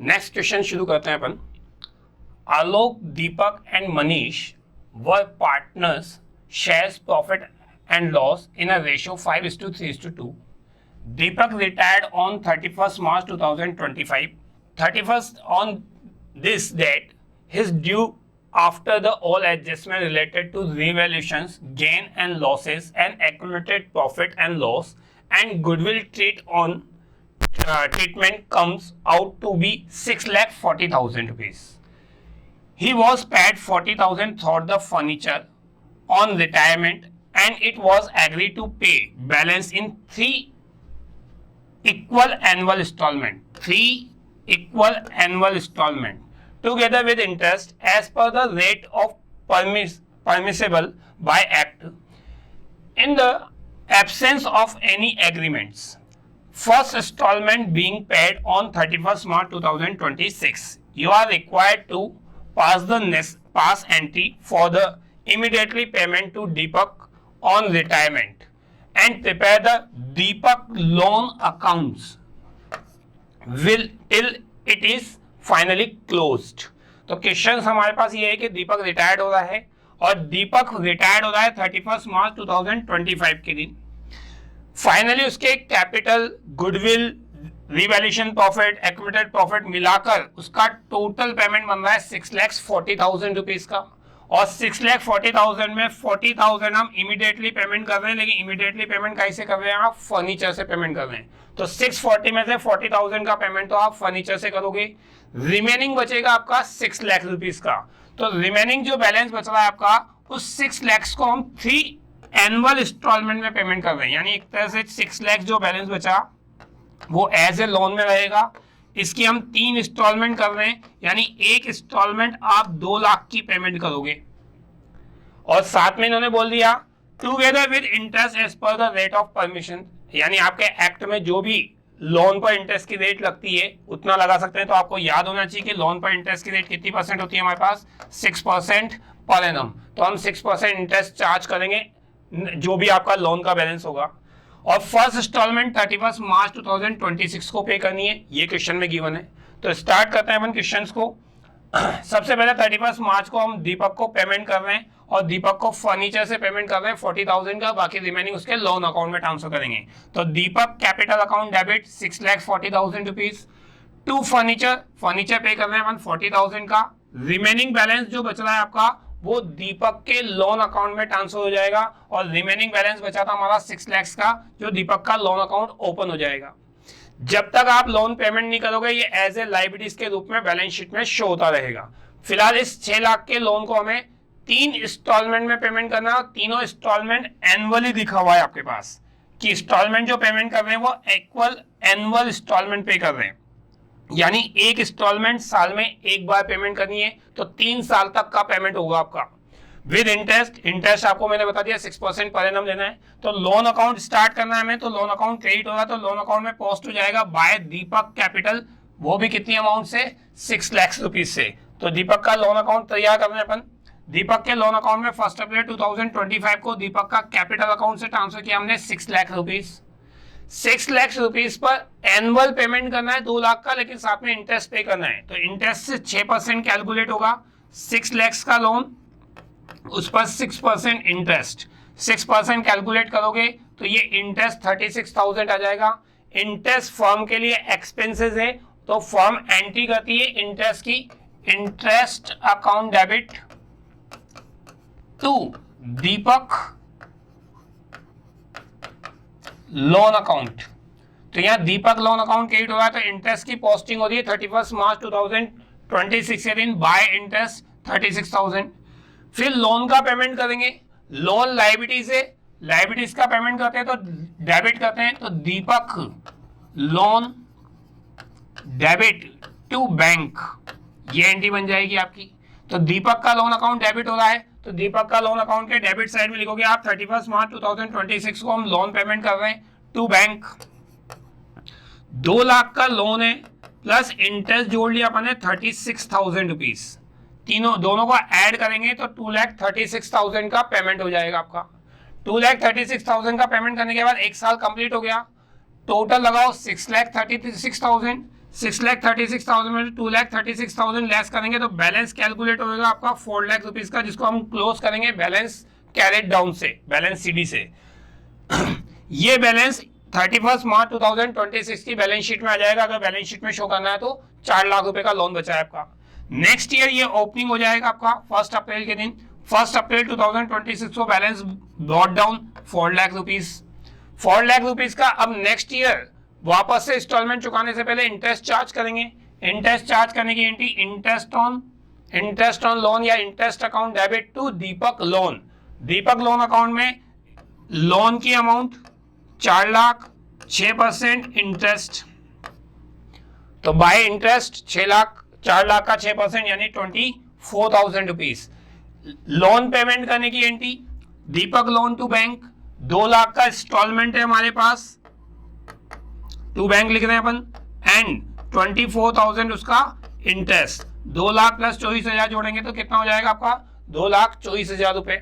Next question शुरू करते हैं अपन। Alok, Deepak and Manish were partners, shares profit and loss in a ratio 5:3:2. Deepak retired on 31st March 2025. 31st on this date, his due after the all adjustment related to revaluations, gain and losses, and accumulated profit and loss, and goodwill treatment comes out to be 6,40,000 rupees. He was paid 40,000 for the furniture on retirement, and it was agreed to pay balance in 3 equal annual installment together with interest as per the rate of permissible by act in the absence of any agreements. First installment being paid on 31st March 2026. You are required to pass entry for the immediately payment to Deepak on retirement and prepare the Deepak loan accounts till it is finally closed. तो question हमारे पास ये है कि दीपक retired हो रहा है और दीपक retired हो रहा है 31 मार्च 2025 के दिन। फाइनली उसके capital, goodwill, revaluation profit, accumulated profit मिलाकर उसका टोटल पेमेंट बन रहा है 6,40,000 रुपीज का। और 6,40,000 में 40,000 हम इमीडिएटली पेमेंट कर रहे हैं, लेकिन इमीडिएटली पेमेंट कैसे कर रहे हैं? आप फर्नीचर से पेमेंट कर रहे हैं। तो 640 में से 40,000 का पेमेंट तो आप फर्नीचर से करोगे, रिमेनिंग बचेगा आपका 6 लाख रुपीज का। तो रिमेनिंग जो बैलेंस बच रहा है आपका, उस 6 लाख को हम 3 एनुअल इंस्टॉलमेंट में पेमेंट कर रहे हैं। यानी एक तरह से 6 लाख जो बैलेंस बचा वो एज ए लोन में रहेगा। इसकी हम 3 इंस्टॉलमेंट कर रहे हैं, यानी एक इंस्टॉलमेंट आप 2 लाख की पेमेंट करोगे। और साथ में इन्होंने बोल दिया together with interest as per the rate of permission, यानी आपके एक्ट में जो भी लोन पर इंटरेस्ट की रेट लगती है उतना लगा सकते हैं। तो आपको याद होना चाहिए कि लोन पर इंटरेस्ट की रेट कितनी % होती है हमारे पास? 6% पर एनम। तो हम 6% इंटरेस्ट चार्ज करेंगे जो भी आपका लोन का बैलेंस होगा। और फर्स्ट इंस्टॉलमेंट 31 मार्च 2026 को पे करनी है, ये क्वेश्चन में गिवन है। तो स्टार्ट करते हैं अपन क्वेश्चन को। सबसे पहले 31 मार्च को हम दीपक को पेमेंट कर रहे हैं और दीपक को फर्नीचर से पेमेंट कर रहे हैं 40,000 का, बाकी रिमेनिंग उसके लोन अकाउंट में ट्रांसफर करेंगे। तो Deepak capital account debit 6,40,000 rupees to furniture पे कर रहे हैं 40,000 का। रिमेनिंग बैलेंस जो बच रहा है आपका वो दीपक के लोन अकाउंट में ट्रांसफर हो जाएगा और रिमेनिंग बैलेंस बचा था हमारा 6 लाख का, जो दीपक का लोन अकाउंट ओपन हो जाएगा। जब तक आप लोन पेमेंट नहीं करोगे ये एज ए लायबिलिटीज के रूप में बैलेंस शीट में शो होता रहेगा। फिलहाल इस 6 लाख के लोन को हमें 3 इंस्टॉलमेंट में पेमेंट करना है और तीनों इंस्टॉलमेंट एनुअली दिखा हुआ है आपके पास कि इंस्टॉलमेंट जो पेमेंट कर रहे हैं वो इक्वल एनुअल इंस्टॉलमेंट पे कर रहे हैं। यानी एक इंस्टॉलमेंट साल में एक बार पेमेंट करनी है, तो 3 साल तक का पेमेंट होगा आपका विद इंटरेस्ट आपको मैंने बता दिया 6% पर एनम लेना है। तो लोन अकाउंट स्टार्ट करना है हमें, तो लोन अकाउंट क्रेडिट होगा तो लोन अकाउंट में पोस्ट हो जाएगा बाय दीपक कैपिटल, वो भी कितनी अमाउंट से? 6 लाख रुपीज से। तो दीपक का लोन अकाउंट तैयार कर रहे हैं अपन। दीपक के लोन अकाउंट में 1 अप्रैल 2025 को दीपक का कैपिटल अकाउंट से ट्रांसफर किया हमने 6 lakh rupees. 6 lakh rupees per annual payment करना है 2 लाख का, लेकिन साथ में इंटरेस्ट पे करना है। तो इंटरेस्ट से 6% कैलकुलेट होगा। 6 लाख का लोन, उस पर 6% इंटरेस्ट, 6% कैलकुलेट करोगे तो ये इंटरेस्ट 36,000 आ जाएगा। इंटरेस्ट फर्म के लिए एक्सपेंसेस है, तो फर्म एंट्री करती है इंटरेस्ट की, interest account debit to Deepak loan account. तो यहाँ दीपक लोन अकाउंट क्रेडिट हो रहा है, तो इंटरेस्ट की पोस्टिंग हो रही है 31 मार्च 2026 के दिन बाय इंटरेस्ट 36,000। फिर लोन का पेमेंट करेंगे। लोन लायबिलिटी से लायबिलिटीज का पेमेंट करते हैं तो डेबिट करते हैं, तो दीपक लोन डेबिट टू बैंक, ये एंट्री बन जाएगी आपकी। तो दीपक का लोन अकाउंट डेबिट हो रहा है, तो दीपक का लोन अकाउंट के डेबिट साइड में लिखोगे आप 31 मार्च 2026 को हम लोन पेमेंट कर रहे हैं टू बैंक। 2 लाख का लोन है प्लस इंटरेस्ट जोड़ लिया अपन ने 36,000 रुपीज। दोनों को ऐड करेंगे तो 2,36,000 का पेमेंट हो जाएगा आपका। 2,36,000 का पेमेंट करने के बाद 1 साल कंप्लीट हो गया। टोटल लगाओ 6,36,000 6,36,000 में 2,36,000 लेस करेंगे तो बैलेंस कैलकुलेट होगा आपका 4 लाख रुपीज का, जिसको हम क्लोज करेंगे बैलेंस कैरेट डाउन से, बैलेंस सीडी से। ये बैलेंस 31 मार्च 2026 की बैलेंस शीट में आ जाएगा। अगर बैलेंस शीट में शो करना है तो 4 लाख रुपए का लोन बचा है आपका। नेक्स्ट ईयर ये ओपनिंग हो जाएगा आपका 1 अप्रैल के दिन। 1 अप्रैल 2026 को balance brought down 4 lakh rupees. 4 lakh rupees का अब नेक्स्ट ईयर वापस से इंस्टॉलमेंट चुकाने से पहले इंटरेस्ट चार्ज करेंगे। इंटरेस्ट चार्ज करने की एंट्री इंटरेस्ट ऑन लोन या interest account debit to Deepak loan. Deepak loan account में लोन की अमाउंट 4 लाख, 6% इंटरेस्ट, तो बाय इंटरेस्ट 6 लाख, 4 लाख का 6% यानी 24,000 रुपीज। लोन पेमेंट करने की entry Deepak loan to bank 2 lakh का इंस्टॉलमेंट है हमारे पास, टू बैंक लिख रहे हैं अपन, एंड 24,000 उसका इंटरेस्ट। 2 लाख प्लस 24,000 जोड़ेंगे तो कितना हो जाएगा आपका 2,24,000 रुपए।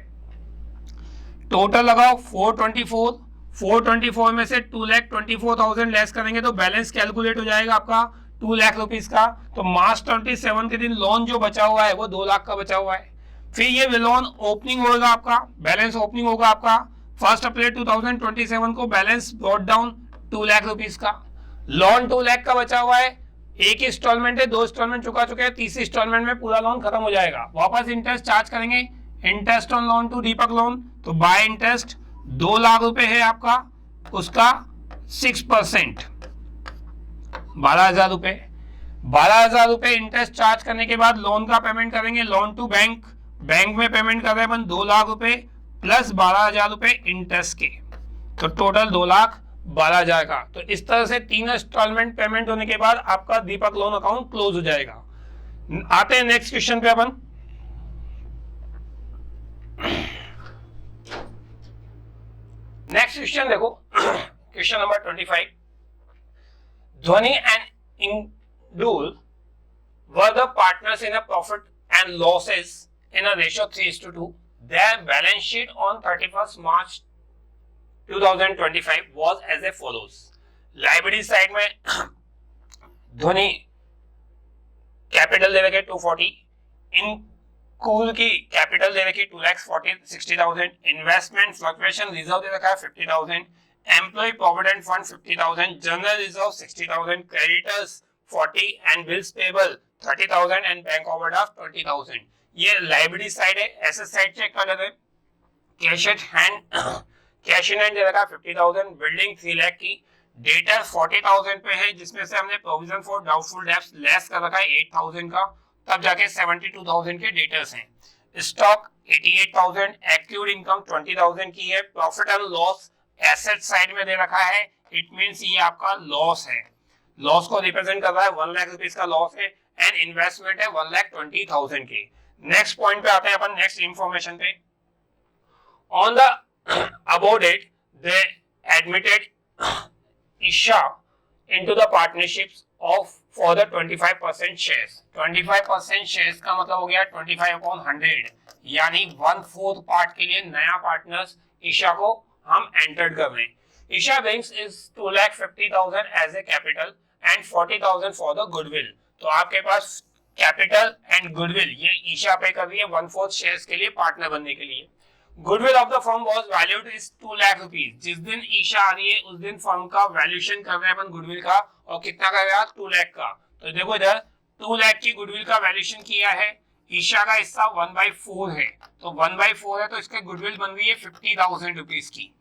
टोटल लगाओ 424 में से 2,24,000 लेस करेंगे तो बैलेंस कैलकुलेट हो जाएगा आपका 2 लाख रुपीज का। तो मार्च 27 के दिन लोन जो बचा हुआ है वो 2 लाख का बचा हुआ है। फिर ये लोन ओपनिंग होगा आपका, बैलेंस ओपनिंग होगा आपका 1 अप्रैल 2027 को, balance brought down 2 lakh rupees का। लोन 2 लाख का बचा हुआ है, एक इंस्टॉलमेंट है, 2 इंस्टॉलमेंट चुका चुके हैं, तीसरी इंस्टॉलमेंट में पूरा लोन खत्म हो जाएगा। वापस इंटरेस्ट चार्ज करेंगे, interest on loan to Deepak loan, तो बाय इंटरेस्ट 2 लाख रुपए है आपका, उसका 6% 12,000 रुपए। 12,000 रुपए इंटरेस्ट चार्ज करने के बाद लोन का पेमेंट करेंगे, लोन टू बैंक, बैंक में पेमेंट कर रहे हैं अपन 2 लाख रुपए प्लस 12,000 रुपए इंटरेस्ट के, तो टोटल 2,12,000 का। तो इस तरह से 3 इंस्टॉलमेंट पेमेंट होने के बाद आपका दीपक लोन अकाउंट क्लोज हो जाएगा। आते हैं नेक्स्ट क्वेश्चन पे अपन। नेक्स्ट क्वेश्चन देखो, question number 25। Dhoni and Indul were the partners in a profit and losses in a ratio 3:2. Their balance sheet on 31st March 2025 was as follows. Liability side में Dhoni capital दे रखे 240, इनकूल की capital दे रखी 2,60,000, investment fluctuation reserve दे रखा है 50,000, employee provident fund 50,000, general reserve 60,000, creditors 40 and bills payable 30,000 and bank overdraft 20,000। ये liability side है। Asset side check कर लेते हैं। कैश इन हैंड दे रखा 50,000, बिल्डिंग 3 लाख की, डेटर 40,000 पे है, जिसमें से हमने provision for doubtful debts less कर रखा है 8,000 का, तब जाके 72,000 के डेटर्स हैं। स्टॉक 88,000, एक्यूड इनकम 20,000 की है। Profit and loss asset side में दे रखा है, इट मींस ये आपका लॉस है, लॉस को रिप्रेजेंट कर रहा है, 1 लाख रुपीस का लॉस है, एंड इन्वेस्टमेंट है 1,20,000 की। नेक्स्ट पॉइंट पे आते हैं अपन, नेक्स्ट इंफॉर्मेशन पे। On the above date they admitted Isha into the partnerships of for the 25% shares. 25% shares का मतलब हो गया 25/100, यानी 1/4 पार्ट के लिए नया पार्टनर्स ईशा को हम एंटर्ड कर रहे हैं। Isha brings is 2,50,000 as a capital and 40,000 for the goodwill. तो आपके पास कैपिटल एंड गुडविल ये ईशा पे कर रही है 1/4 शेयर्स के लिए पार्टनर बनने के लिए। Goodwill of the firm was valued is 2 lakh rupees. जिस दिन ईशा आ रही है उस दिन फर्म का वैल्यूएशन कर रहे हैं अपन गुडविल का, और कितना कर रहा है 2 लाख का। तो देखो इधर 2 लाख की गुडविल का वैल्यूएशन किया है, ईशा का हिस्सा 1/4 है, तो 1/4 है तो इसके गुडविल बन रही है 50,000 रुपीस की।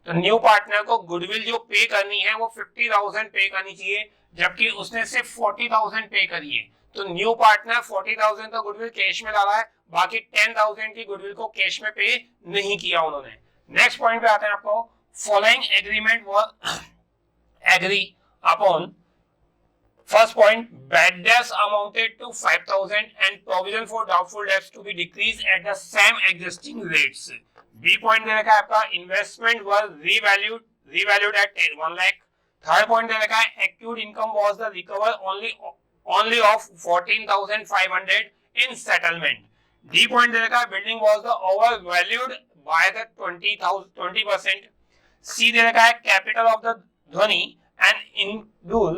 तो न्यू पार्टनर को गुडविल जो पे करनी है वो 50,000 पे करनी चाहिए, जबकि उसने सिर्फ 40,000 पे करी है। तो न्यू पार्टनर 40,000 का गुडविल कैश में डाला है, बाकी 10,000 की गुडविल को कैश में पे नहीं किया उन्होंने। नेक्स्ट पॉइंट पे आते हैं आपको। Following agreement was agree upon. First point, bad debts amounted to 5,000 and provision for doubtful debts to be decreased at the same existing rates. B point दे रखा है आपका, investment was revalued at 1 lakh. Third point दे रखा है, accrued income was the recover only of 14,500 in settlement. D point दे रखा है, building was the overvalued by the 20%. C दे रखा है, capital of the Dhoni and Indul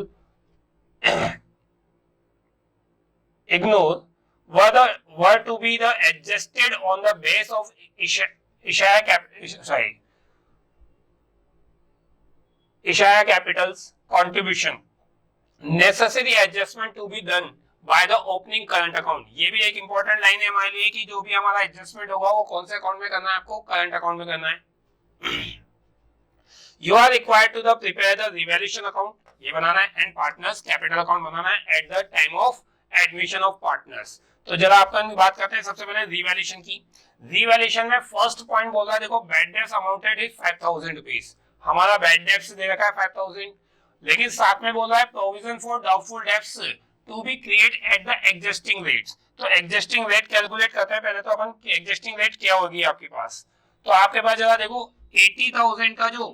ignore were to be the adjusted on the base of Ishaya Capital's contribution. Necessary adjustment to be done by the opening current account. ये भी एक important line है हमारे लिए कि जो भी हमारा एडजस्टमेंट होगा वो कौन से अकाउंट में करना है, आपको करंट अकाउंट में करना है. You are required to prepare the revaluation account, ये बनाना है, and partners capital account बनाना है at the time of admission of partners. तो जरा अपन बात करते हैं सबसे पहले रिवैल्यूएशन की. रिवैल्यूएशन में फर्स्ट पॉइंट बोल रहा है, देखो bad debts amounted is 5000 rupees. हमारा बैड डेब्ट्स दे रखा है 5000, लेकिन साथ में बोल रहा है provision for doubtful debts to be create at the existing rates. तो एग्जिस्टिंग रेट कैलकुलेट करते हैं पहले तो अपन कि एग्जिस्टिंग रेट क्या होगी आपके पास. तो आपके पास जरा देखो 80,000 का जो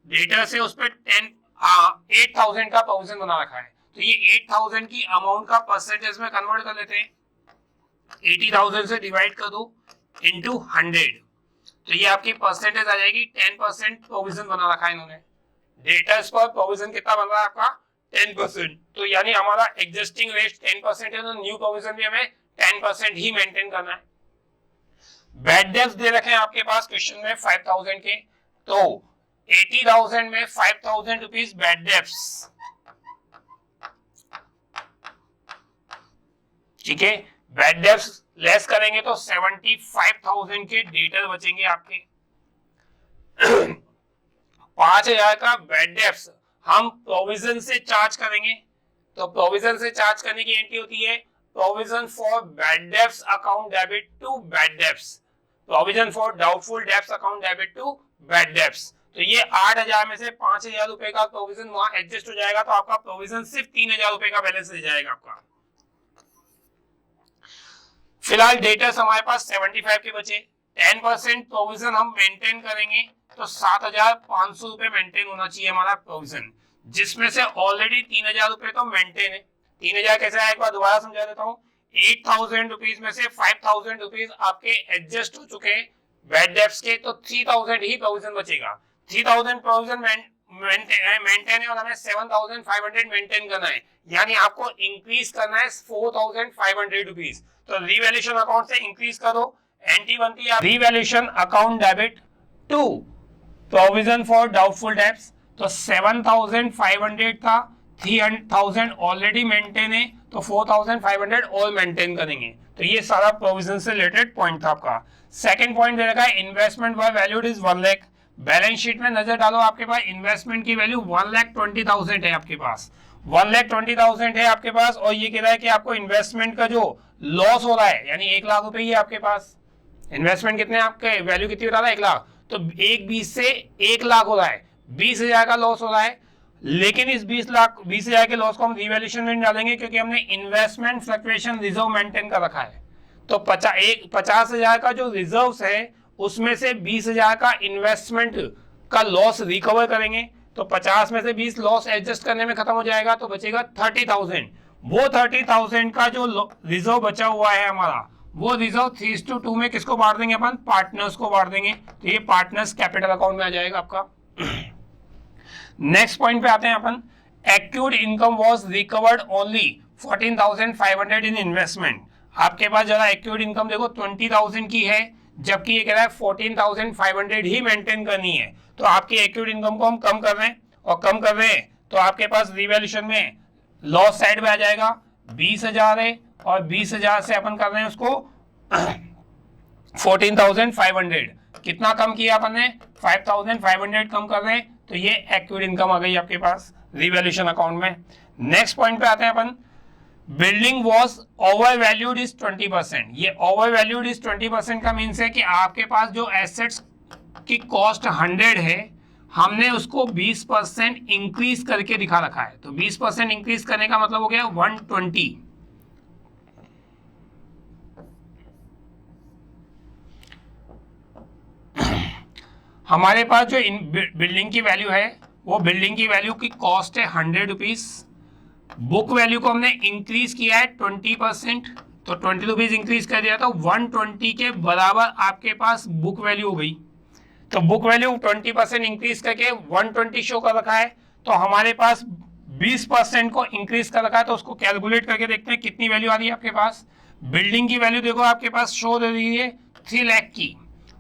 डेटर्स है उस पर 8,000 का प्रोविजन बना रखा है. तो ये 8,000 की अमाउंट का परसेंटेज में कन्वर्ट कर लेते हैं. 80,000 से डिवाइड कर दो इनटू 100, तो ये आपकी परसेंटेज आ जाएगी. 10% प्रोविजन बना रखा है इन्होंने. डेटर्स पर प्रोविजन कितना बन रहा है आपका 10%. तो यानी हमारा एग्जिस्टिंग रेट 10% है, तो न्यू प्रोविजन भी हमें 10% ही मेंटेन करना है. बैड डेब्ट्स दे रखे हैं आपके पास क्वेश्चन में 5,000 के. तो 80,000 में 5,000 रुपीज बैड डेब्ट्स, ठीक है. बैड डेब्ट्स लेस करेंगे तो 75,000 के डेटर बचेंगे आपके. 5,000 का बैड डेब्ट्स हम प्रोविजन से चार्ज करेंगे. तो प्रोविजन से चार्ज करने की एंट्री होती है provision for bad debts account debit to bad debts, provision for doubtful debts account debit to bad debts. तो ये 8,000 में से 5,000 रुपए का प्रोविजन वहां एडजस्ट हो जाएगा, तो आपका प्रोविजन सिर्फ 3,000 रुपए का बैलेंस रह जाएगा आपका. फिलहाल डेटर्स हमारे पास 75 के बचे. 10% प्रोविजन हम मेंटेन करेंगे, तो 7,500 रुपए मेंटेन होना चाहिए हमारा प्रोविजन, जिसमें से ऑलरेडी 3,000 रुपए तो मेंटेन है. 3,000 कैसे है एक बार दोबारा समझा देता हूँ. 8,000 रुपीज में से 5,000 रुपीज आपके एडजस्ट हो चुके हैं बैड डेब्ट्स के, तो 3,000 ही प्रोविजन बचेगा. 3,000 प्रोविजन मेंटेन है और हमें 7,500 मेंटेन करना है, यानी आपको इंक्रीज करना है 4,500 रुपीज. तो रिवैल्यूएशन अकाउंट से इंक्रीज करो. एंट्री बनती है revaluation account debit to provision for doubtful debts. तो 7,500 था, 3,000 ऑलरेडी मेंटेन है, तो 4,500 और मेंटेन करेंगे. तो ये सारा प्रोविजन से रिलेटेड पॉइंट था आपका. सेकंड पॉइंट दे रखा है investment by valued is 1 lakh. Balance sheet में नजर डालो, आपके पास इन्वेस्टमेंट की वैल्यू 1,20,000 है आपके पास. 1,20,000 है आपके पास, और ये कह रहा है कि आपको इन्वेस्टमेंट का जो लॉस हो रहा है यानी 1 लाख रुपए ही आपके पास. इन्वेस्टमेंट कितने आपके वैल्यू कितनी बता रहा है 1 लाख, तो 1,20 से 1 लाख हो रहा है, 20,000 का लॉस हो रहा है. लेकिन इस 20,000 के लॉस को हम रिवैल्यूएशन में डालेंगे क्योंकि हमने इन्वेस्टमेंट फ्लक्चुएशन रिजर्व मेंटेन कर रखा है. तो 50,000 का जो रिजर्व्स है उसमें से 20,000 का इन्वेस्टमेंट का लॉस रिकवर करेंगे. तो 50 में से 20 लॉस एडजस्ट करने में खत्म हो जाएगा, तो बचेगा 30,000. वो 30,000 का जो रिजर्व बचा हुआ है हमारा, वो रिजर्व 3:2 में किसको बांट देंगे अपन, पार्टनर्स को बांट देंगे. तो ये पार्टनर्स कैपिटल अकाउंट में आ जाएगा आपका. नेक्स्ट पॉइंट पे आते हैं अपन. Accrued income was recovered only 14,500 in investment. आपके पास जरा एक्यूड इनकम देखो 20,000 की है, जबकि ये कह रहा है 14,500 ही मेंटेन करनी है. तो आपकी एक्यूड इनकम को हम कम कर रहे हैं, और कम कर रहे हैं तो आपके पास रिवैल्यूएशन में लॉस साइड में आ जाएगा. 20,000 है और 20,000 से अपन कर रहे हैं उसको 14,500. कितना कम किया अपन ने, 5,500 कम कर रहे हैं. तो ये एक्यूड इनकम आ गई आपके पास रिवैल्यूएशन अकाउंट में. नेक्स्ट पॉइंट पे आते हैं अपन. Building was over valued is 20%. ये ओवर वैल्यूड इज 20% का मीन्स है कि आपके पास जो एसेट्स की कॉस्ट 100 है, हमने उसको 20% इंक्रीज करके दिखा रखा है. तो 20% इंक्रीज करने का मतलब हो गया 120. हमारे पास जो बिल्डिंग की वैल्यू है, वो बिल्डिंग की वैल्यू की कॉस्ट है 100 रुपीज. बुक वैल्यू को हमने इंक्रीज किया है 20%, तो 20 रुपीज इंक्रीज कर दिया, तो 120 के बराबर आपके पास बुक वैल्यू हो गई. तो बुक वैल्यू 20% इंक्रीज करके 120 शो कर रखा है. तो हमारे पास 20% को इंक्रीज कर रखा है, तो उसको कैलकुलेट करके देखते हैं कितनी वैल्यू आ रही है आपके पास। बिल्डिंग की वैल्यू देखो आपके पास शो दे रही है 3 लाख की,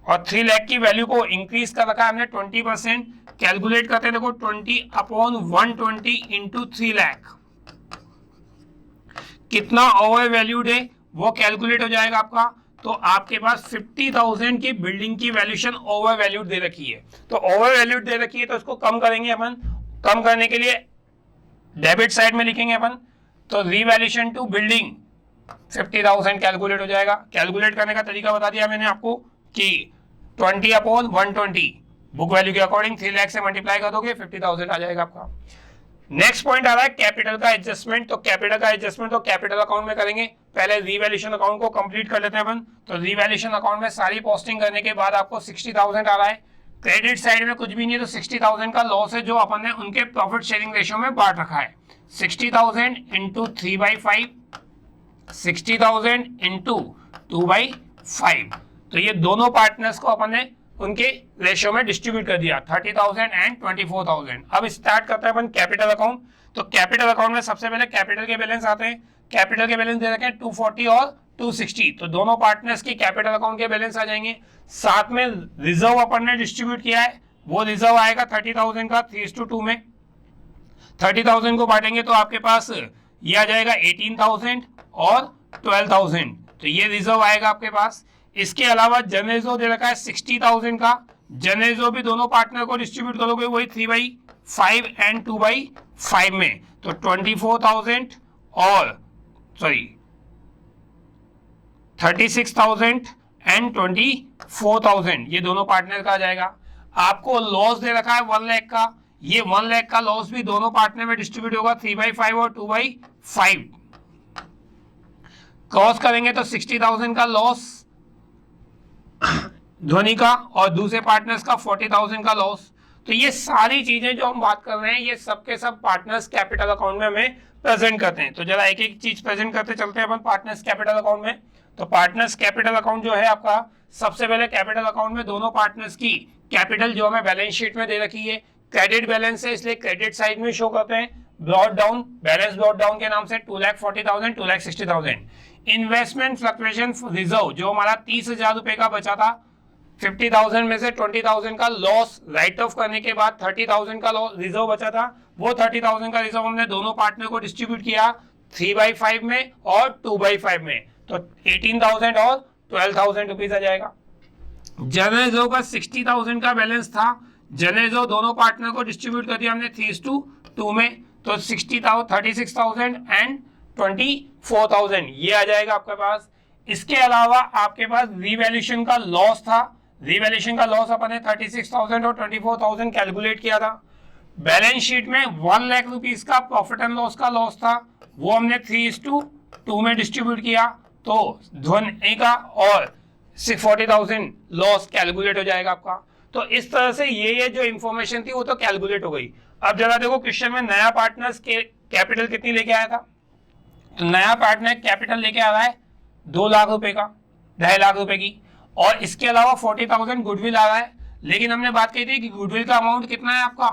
और 3 लाख की वैल्यू को इंक्रीज कर रखा है हमने 20%। कैलकुलेट करते हैं, देखो 20/120 इंटू 3 लाख कितना ओवर वैल्यूड है वो कैलकुलेट हो जाएगा आपका। तो आपके पास 50,000 की बिल्डिंग की वैल्यूएशन ओवर वैल्यूड दे रखी है। तो ओवर वैल्यूड दे रखी है तो इसको कम करेंगे अपन। कम करने के लिए डेबिट साइड में लिखेंगे अपन, तो रीवैल्यूएशन टू बिल्डिंग 50,000 कैलकुलेट हो जाएगा। कैलकुलेट करने का तरीका बता दिया मैंने आपको कि 20/120 बुक वैल्यू के अकॉर्डिंग 3 लाख से मल्टीप्लाई कर दोगे 50,000 आ जाएगा आपका। नेक्स्ट पॉइंट आ रहा है कैपिटल का एडजस्टमेंट। तो कैपिटल का एडजस्टमेंट तो कैपिटल अकाउंट में करेंगे। पहले रीवैल्यूएशन अकाउंट को कंप्लीट कर लेते हैं अपन। तो रीवैल्यूएशन अकाउंट में सारी पोस्टिंग करने के बाद आपको 60,000 आ रहा है। क्रेडिट साइड में कुछ भी नहीं है, तो 60,000 का लॉस है जो अपन ने उनके प्रॉफिट शेयरिंग रेशियो में बांट रखा है। 60,000 इंटू 3/5, 60,000 इंटू 2/5। तो ये दोनों पार्टनर्स को अपन ने उनके रेशियो में डिस्ट्रीब्यूट कर दिया 30,000 एंड 24,000। अब स्टार्ट करते हैं अपन कैपिटल अकाउंट। तो कैपिटल अकाउंट में सबसे पहले कैपिटल के बैलेंस आते हैं। कैपिटल के बैलेंस दे रखे हैं 240 और 260, तो दोनों पार्टनर्स की कैपिटल अकाउंट के बैलेंस आ जाएंगे। साथ में रिजर्व अपन ने डिस्ट्रीब्यूट किया है, वो रिजर्व आएगा 30,000 का 3:2 में। 30,000 को बांटेंगे तो आपके पास ये आ जाएगा 18,000 और 12,000, तो ये रिजर्व आएगा आपके पास। इसके अलावा जनरेजो दे रखा है 60,000 का। जनरेजो भी दोनों पार्टनर को डिस्ट्रीब्यूट करोगे वही 3/5 एंड 2/5 में, तो 24,000 और 36,000 एंड 24,000 ये दोनों पार्टनर का आ जाएगा। आपको लॉस दे रखा है 1 लाख का, ये 1 लाख का लॉस भी दोनों पार्टनर में डिस्ट्रीब्यूट होगा 3/5 और 2/5। क्रॉस करेंगे तो 60,000 का लॉस ध्वनि का और दूसरे पार्टनर्स का 40,000 का लॉस। तो ये सारी चीजें जो हम बात कर रहे हैं ये सब के सब पार्टनर्स कैपिटल अकाउंट में हमें प्रेजेंट करते हैं। तो जरा एक एक चीज प्रेजेंट करते चलते हैं अपन पार्टनर्स कैपिटल अकाउंट में। तो पार्टनर्स कैपिटल अकाउंट जो है आपका, सबसे पहले कैपिटल अकाउंट में दोनों पार्टनर्स की कैपिटल जो हमें बैलेंस शीट में दे रखी है, क्रेडिट बैलेंस है इसलिए क्रेडिट साइड में शो करते हैं। Brought down, balance brought down के नाम से 2,40,000, 2,60,000। इन्वेस्टमेंट फ्लक्चुएशन रिजर्व जो हमारा 30,000 रुपए का बचा था, 50,000 में से 20,000 का लॉस राइट ऑफ करने के बाद 30,000 का रिजर्व बचा था, वो 30,000 का रिजर्व हमने दोनों पार्टनर को डिस्ट्रीब्यूट किया 3/5 में और 2/5 में, तो 18,000 और 12,000 रुपीज आ जाएगा। जनरेजो का 60,000 का बैलेंस था, जनरेजो दोनों पार्टनर को डिस्ट्रीब्यूट कर दिया हमने 3:2 में, तो 36,000 एंड 24,000 ये आ जाएगा आपके पास। इसके अलावा आपके पास रीवैल्यूएशन का लॉस था, रीवैल्यूएशन का लॉस अपन ने 36,000 और 24,000 कैलकुलेट किया था। बैलेंस शीट में 1 लाख रुपीस का प्रॉफिट एंड लॉस का लॉस था, वो हमने 3:2 में डिस्ट्रीब्यूट किया, तो ध्वनि का और 40,000 लॉस कैलकुलेट हो जाएगा आपका। तो इस तरह से ये जो इंफॉर्मेशन थी वो तो कैलकुलेट हो गई। अब जरा देखो क्वेश्चन में नया पार्टनर्स के कैपिटल कितनी लेके आया था। तो नया पार्टनर कैपिटल लेके आ रहा है 2 लाख रुपए का, 2.5 लाख रुपए की, और इसके अलावा 40,000 गुडविल आ रहा है। लेकिन हमने बात की थी कि गुडविल का अमाउंट कितना है आपका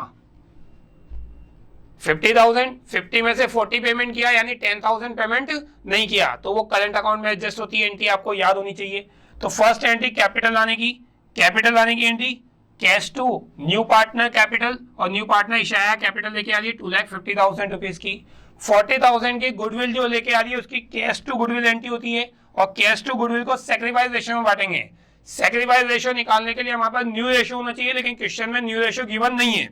50,000, 50 में से 40 पेमेंट किया यानी 10,000 पेमेंट नहीं किया, तो वो करंट अकाउंट में एडजस्ट होती है। एंट्री आपको याद होनी चाहिए। तो फर्स्ट एंट्री कैपिटल लाने की entry cash to new partner capital, और न्यू पार्टनर इशाया कैपिटल लेके आ रही है 2,50,000 रुपीज की। 40,000 की गुडविल जो लेके आ रही है उसकी कैश टू गुडविल एंट्री होती है, और कैश टू गुडविल को सैक्रिफाइस रेशियो में बांटेंगे। सैक्रिफाइस रेशियो निकालने के लिए हमारे पास न्यू रेशियो होना चाहिए, लेकिन क्वेश्चन में न्यू रेशियो गिवन नहीं है।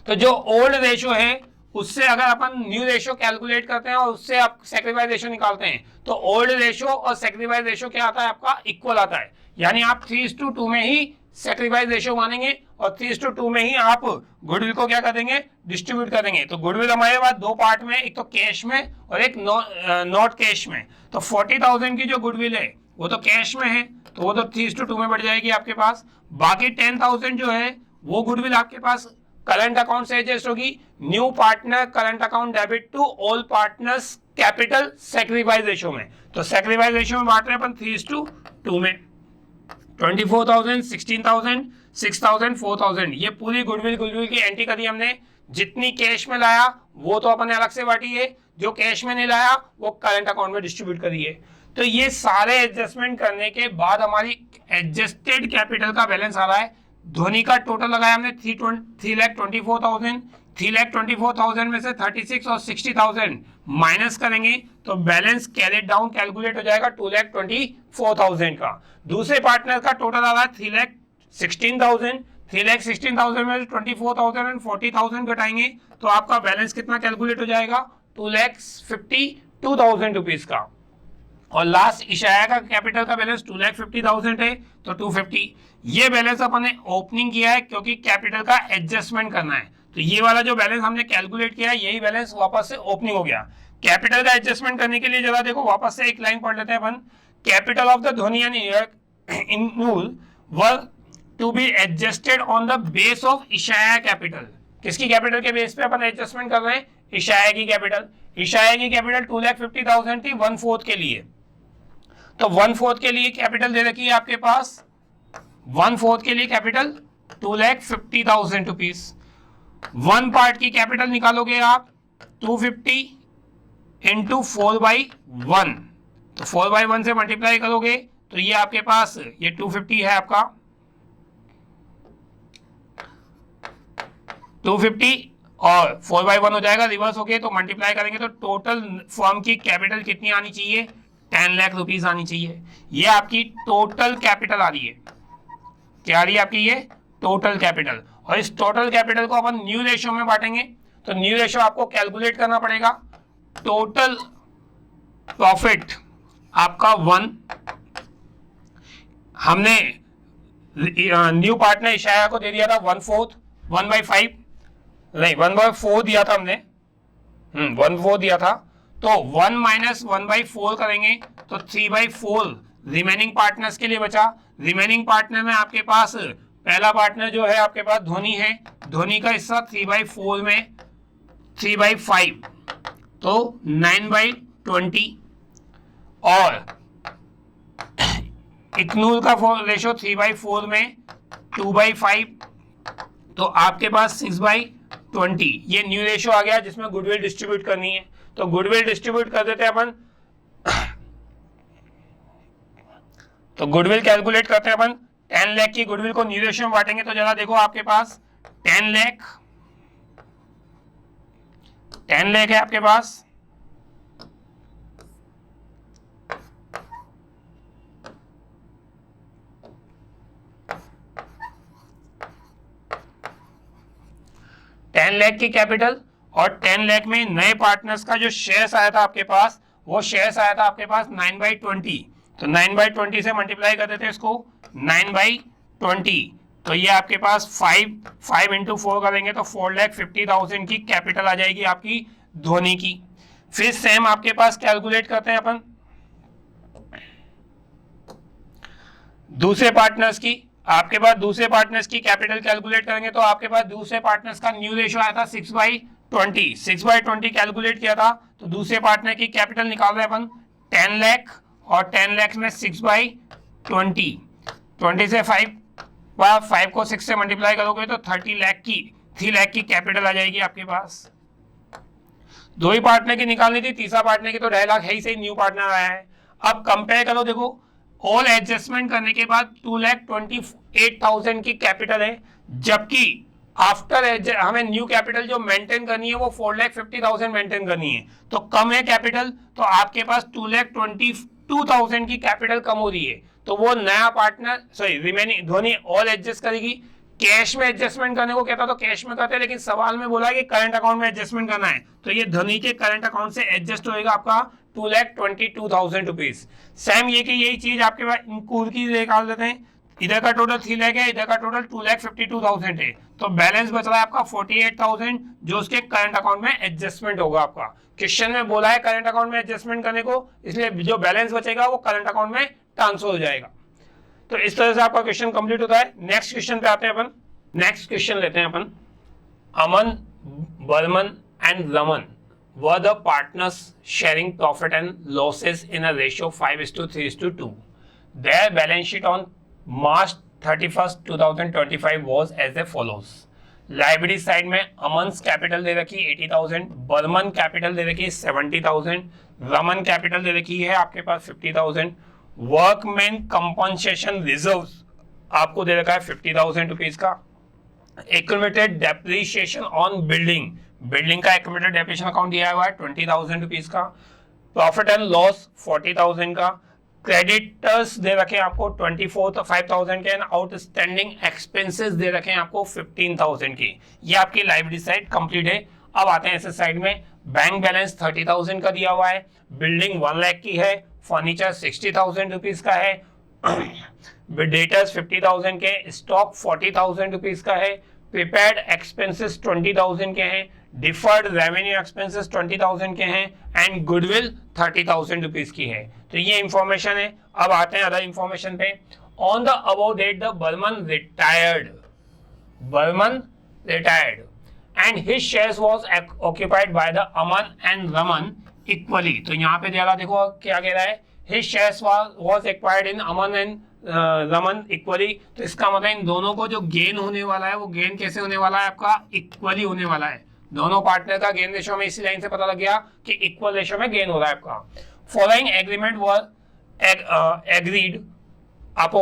तो जो ओल्ड रेशियो है उससे अगर अपन न्यू रेशियो कैलकुलेट करते हैं और उससे आप सैक्रिफाइस रेशियो निकालते हैं, तो ओल्ड रेशियो और सैक्रिफाइस रेशियो क्या आता है आपका इक्वल आता है। यानी आप 3:2 में ही सैक्रिफाइस रेशियो मानेंगे और 3:2 में ही आप गुडविल को क्या कर देंगे डिस्ट्रीब्यूट कर देंगे। तो गुडविल हमारे पास दो पार्ट में, एक तो कैश में और एक नॉट कैश में। तो 40,000 की जो गुडविल है वो तो कैश में है, तो वो तो 3:2 में बढ़ जाएगी आपके पास। बाकी 10,000 जो है वो गुडविल आपके पास करंट अकाउंट से एडजस्ट होगी। New partner current account debit to all partners capital sacrifice ratio में। तो सैक्रिफाइस रेशियो में बांट रहे हैं अपन 3:2 में। 24,000, 16,000, 6,000, 4,000 ये पूरी गुडविल की एंट्री करी हमने। जितनी कैश में लाया वो तो अपन ने अलग से बांटी है, जो कैश में नहीं लाया वो करंट अकाउंट में डिस्ट्रीब्यूट करी है। तो ये सारे एडजस्टमेंट करने के बाद हमारी एडजस्टेड कैपिटल का बैलेंस आ रहा है। धोनी का टोटल लगाया हमने 3,24,000, 3,24,000 में से 36 और 60,000 माइनस करेंगे तो बैलेंस कैरेड डाउन कैलकुलेट हो जाएगा 2,24,000 का। दूसरे पार्टनर का टोटल आ रहा है 3,16,000, 3,16,000 में 24,000 और 40,000 घटाएंगे तो आपका बैलेंस कितना कैलकुलेट हो जाएगा 2,52,000 रुपीज का। और लास्ट इशाया का कैपिटल का बैलेंस 2,50,000 है तो 250। ये बैलेंस अपन ने ओपनिंग किया है क्योंकि कैपिटल का एडजस्टमेंट करना है, तो ये वाला जो बैलेंस हमने कैलकुलेट किया है यही बैलेंस वापस से ओपनिंग हो गया। कैपिटल का एडजस्टमेंट करने के लिए जरा देखो वापस से एक लाइन पढ़ लेते हैं अपन। Capital of the Dhoni and इनूल were to be adjusted on the base of इशाया कैपिटल। किसकी कैपिटल के बेस पे अपन एडजस्टमेंट कर रहे हैं? इशाया की कैपिटल। इशाया की कैपिटल 2,50,000 थी 1/4 के लिए, तो 1/4 के लिए कैपिटल दे रखी है आपके पास, 1/4 के लिए कैपिटल 2,50,000 रुपीज। 1 पार्ट की कैपिटल निकालोगे आप 250 इंटू 4/1, तो 4/1 से मल्टीप्लाई करोगे तो ये आपके पास ये 250 है आपका, 250 और 4/1 हो जाएगा, रिवर्स हो गए तो मल्टीप्लाई करेंगे तो टोटल फर्म की कैपिटल कितनी आनी चाहिए? 10 लाख रुपीज आनी चाहिए। ये आपकी टोटल कैपिटल आ रही है। क्या आ रही है आपकी? ये टोटल कैपिटल। और इस टोटल कैपिटल को अपन न्यू रेशियो में बांटेंगे तो न्यू रेशियो आपको कैलकुलेट करना पड़ेगा। टोटल प्रॉफिट आपका 1, हमने न्यू पार्टनर इशाया को दे दिया था 1/4, 1/5 नहीं 1/4 दिया था हमने, 1/4 दिया था, तो 1 माइनस 1/4 करेंगे तो 3/4 रिमेनिंग पार्टनर्स के लिए बचा। रिमेनिंग पार्टनर में आपके पास पहला पार्टनर जो है आपके पास धोनी है, धोनी का हिस्सा 3/4 में 3/5 तो 9/20 और इक्नूल का रेशो 3/4 में 2/5 तो आपके पास 6/20। ये न्यू रेशो आ गया जिसमें गुडविल डिस्ट्रीब्यूट करनी है, तो गुडविल डिस्ट्रीब्यूट कर देते हैं अपन। तो गुडविल कैलकुलेट करते हैं अपन। 10 लाख की गुडविल को न्यू रेशियो में बांटेंगे तो जरा देखो आपके पास 10 लाख है आपके पास, लाख की कैपिटल और 10 लाख में नए पार्टनर्स का जो शेयर्स आया था आपके पास, वो शेयर्स आया था आपके पास 9/20, तो 9/20 से मल्टीप्लाई कर देते हैं इसको 9/20, तो ये आपके पास 5 इंटू 4 करेंगे तो 4,50,000 की कैपिटल आ जाएगी आपकी धोनी की। फिर सेम आपके पास कैलकुलेट करते हैं अपन दूसरे पार्टनर्स की। आपके पास दूसरे पार्टनर्स की कैपिटल कैलकुलेट करेंगे तो आपके पास दूसरे पार्टनर्स का न्यू रेशियो आया था 6/20, 6/20 कैलकुलेट किया था तो दूसरे पार्टनर की कैपिटल निकाल रहे अपन 10 लाख और 10 लाख में 6/20, 20 से 5 को 6 से मल्टीप्लाई करोगे तो 3 लाख की कैपिटल आ जाएगी आपके पास। 2 ही पार्टनर की निकालनी थी, तीसरा पार्टनर की तो 2.5 लाख है ही, सही न्यू पार्टनर आया है। अब कंपेयर करो, देखो ऑल एडजस्टमेंट करने के बाद 2,28,000 की कैपिटल है, जबकि आफ्टर हमें न्यू कैपिटल जो मेंटेन करनी है वो 4,50,000 मेंटेन करनी है, तो कम है कैपिटल, तो आपके पास 2,22,000 की कैपिटल कम हो रही है। तो वो नया partner remaining Dhoni all adjust करेगी। कैश में एडजस्टमेंट करने को कहता तो कैश में करते, लेकिन सवाल में बोला कि करंट अकाउंट में एडजस्टमेंट करना है, तो ये धोनी के करंट अकाउंट से एडजस्ट होएगा आपका 2,22,000 रुपीज। सेम ये कि यही चीज आपके पास इनकूल की निकाल देते हैं, इधर का टोटल 3 लाख है, इधर का टोटल 2,52,000 है, तो बैलेंस बच रहा है आपका 48,000 जो उसके करंट अकाउंट में एडजस्टमेंट होगा। आपका क्वेश्चन में बोला है करंट अकाउंट में एडजस्टमेंट करने को, इसलिए जो बैलेंस बचेगा वो करंट अकाउंट में ट्रांसफर हो जाएगा। तो इस तरह से आपका क्वेश्चन कंप्लीट होता है। नेक्स्ट क्वेश्चन पे आते हैं अपन। नेक्स्ट क्वेश्चन लेते हैं अपन। Aman, Barman and Raman were the partners sharing profit and losses in a ratio 5:3:2. Their balance sheet on March 31st, 2025 was as follows. Library side में अमन्स कैपिटल दे रखी है 80,000, बर्मन कैपिटल दे रखी है 70,000, रमन कैपिटल दे रखी है आपके पास 50,000, वर्कमैन कंपनसेशन रिजर्व आपको दे रखा है 50,000 रुपीज का, accumulated depreciation on building, building का एक्यूमुलेटेड डेप्रिसिएशन अकाउंट दिया हुआ है 20,000 रुपीज का, प्रॉफिट एंड लॉस 40,000 का, क्रेडिटर्स दे रखे हैं आपको 25,000 के, आउटस्टैंडिंग एक्सपेंसेस दे रखे हैं आपको 15,000 की। ये आपकी लाइब्रेरी साइड कंप्लीट है। अब आते हैं ऐसे साइड में, बैंक बैलेंस 30,000 का दिया हुआ है, बिल्डिंग 1 लाख की है, फर्नीचर 60,000 रुपीज का है, डेटर्स 50,000 के, स्टॉक 40,000 रुपीज का है, प्रिपेयर्ड एक्सपेंसेस 20,000 के हैं, डिफर्ड रेवेन्यू एक्सपेंसेस 20,000 के हैं एंड गुडविल 30,000 रुपीज की है। तो ये इंफॉर्मेशन है। अब आते हैं अदर इंफॉर्मेशन पे। On the above date the Burman retired and his shares was occupied by the Aman and Raman equally. तो यहाँ पे जरा देखो क्या कह रहा है, his shares was acquired in Aman and Raman equally. तो इसका मतलब इन दोनों को जो गेन होने वाला है वो गेन कैसे होने वाला है, आपका इक्वली होने वाला है। दोनों पार्टनर का गेन रेशो में इसी लाइन से पता लग गया कि इक्वल रेशो में गेन हो रहा है आपका। फॉलोइंग एग्रीमेंट वाज एग्रीड आपको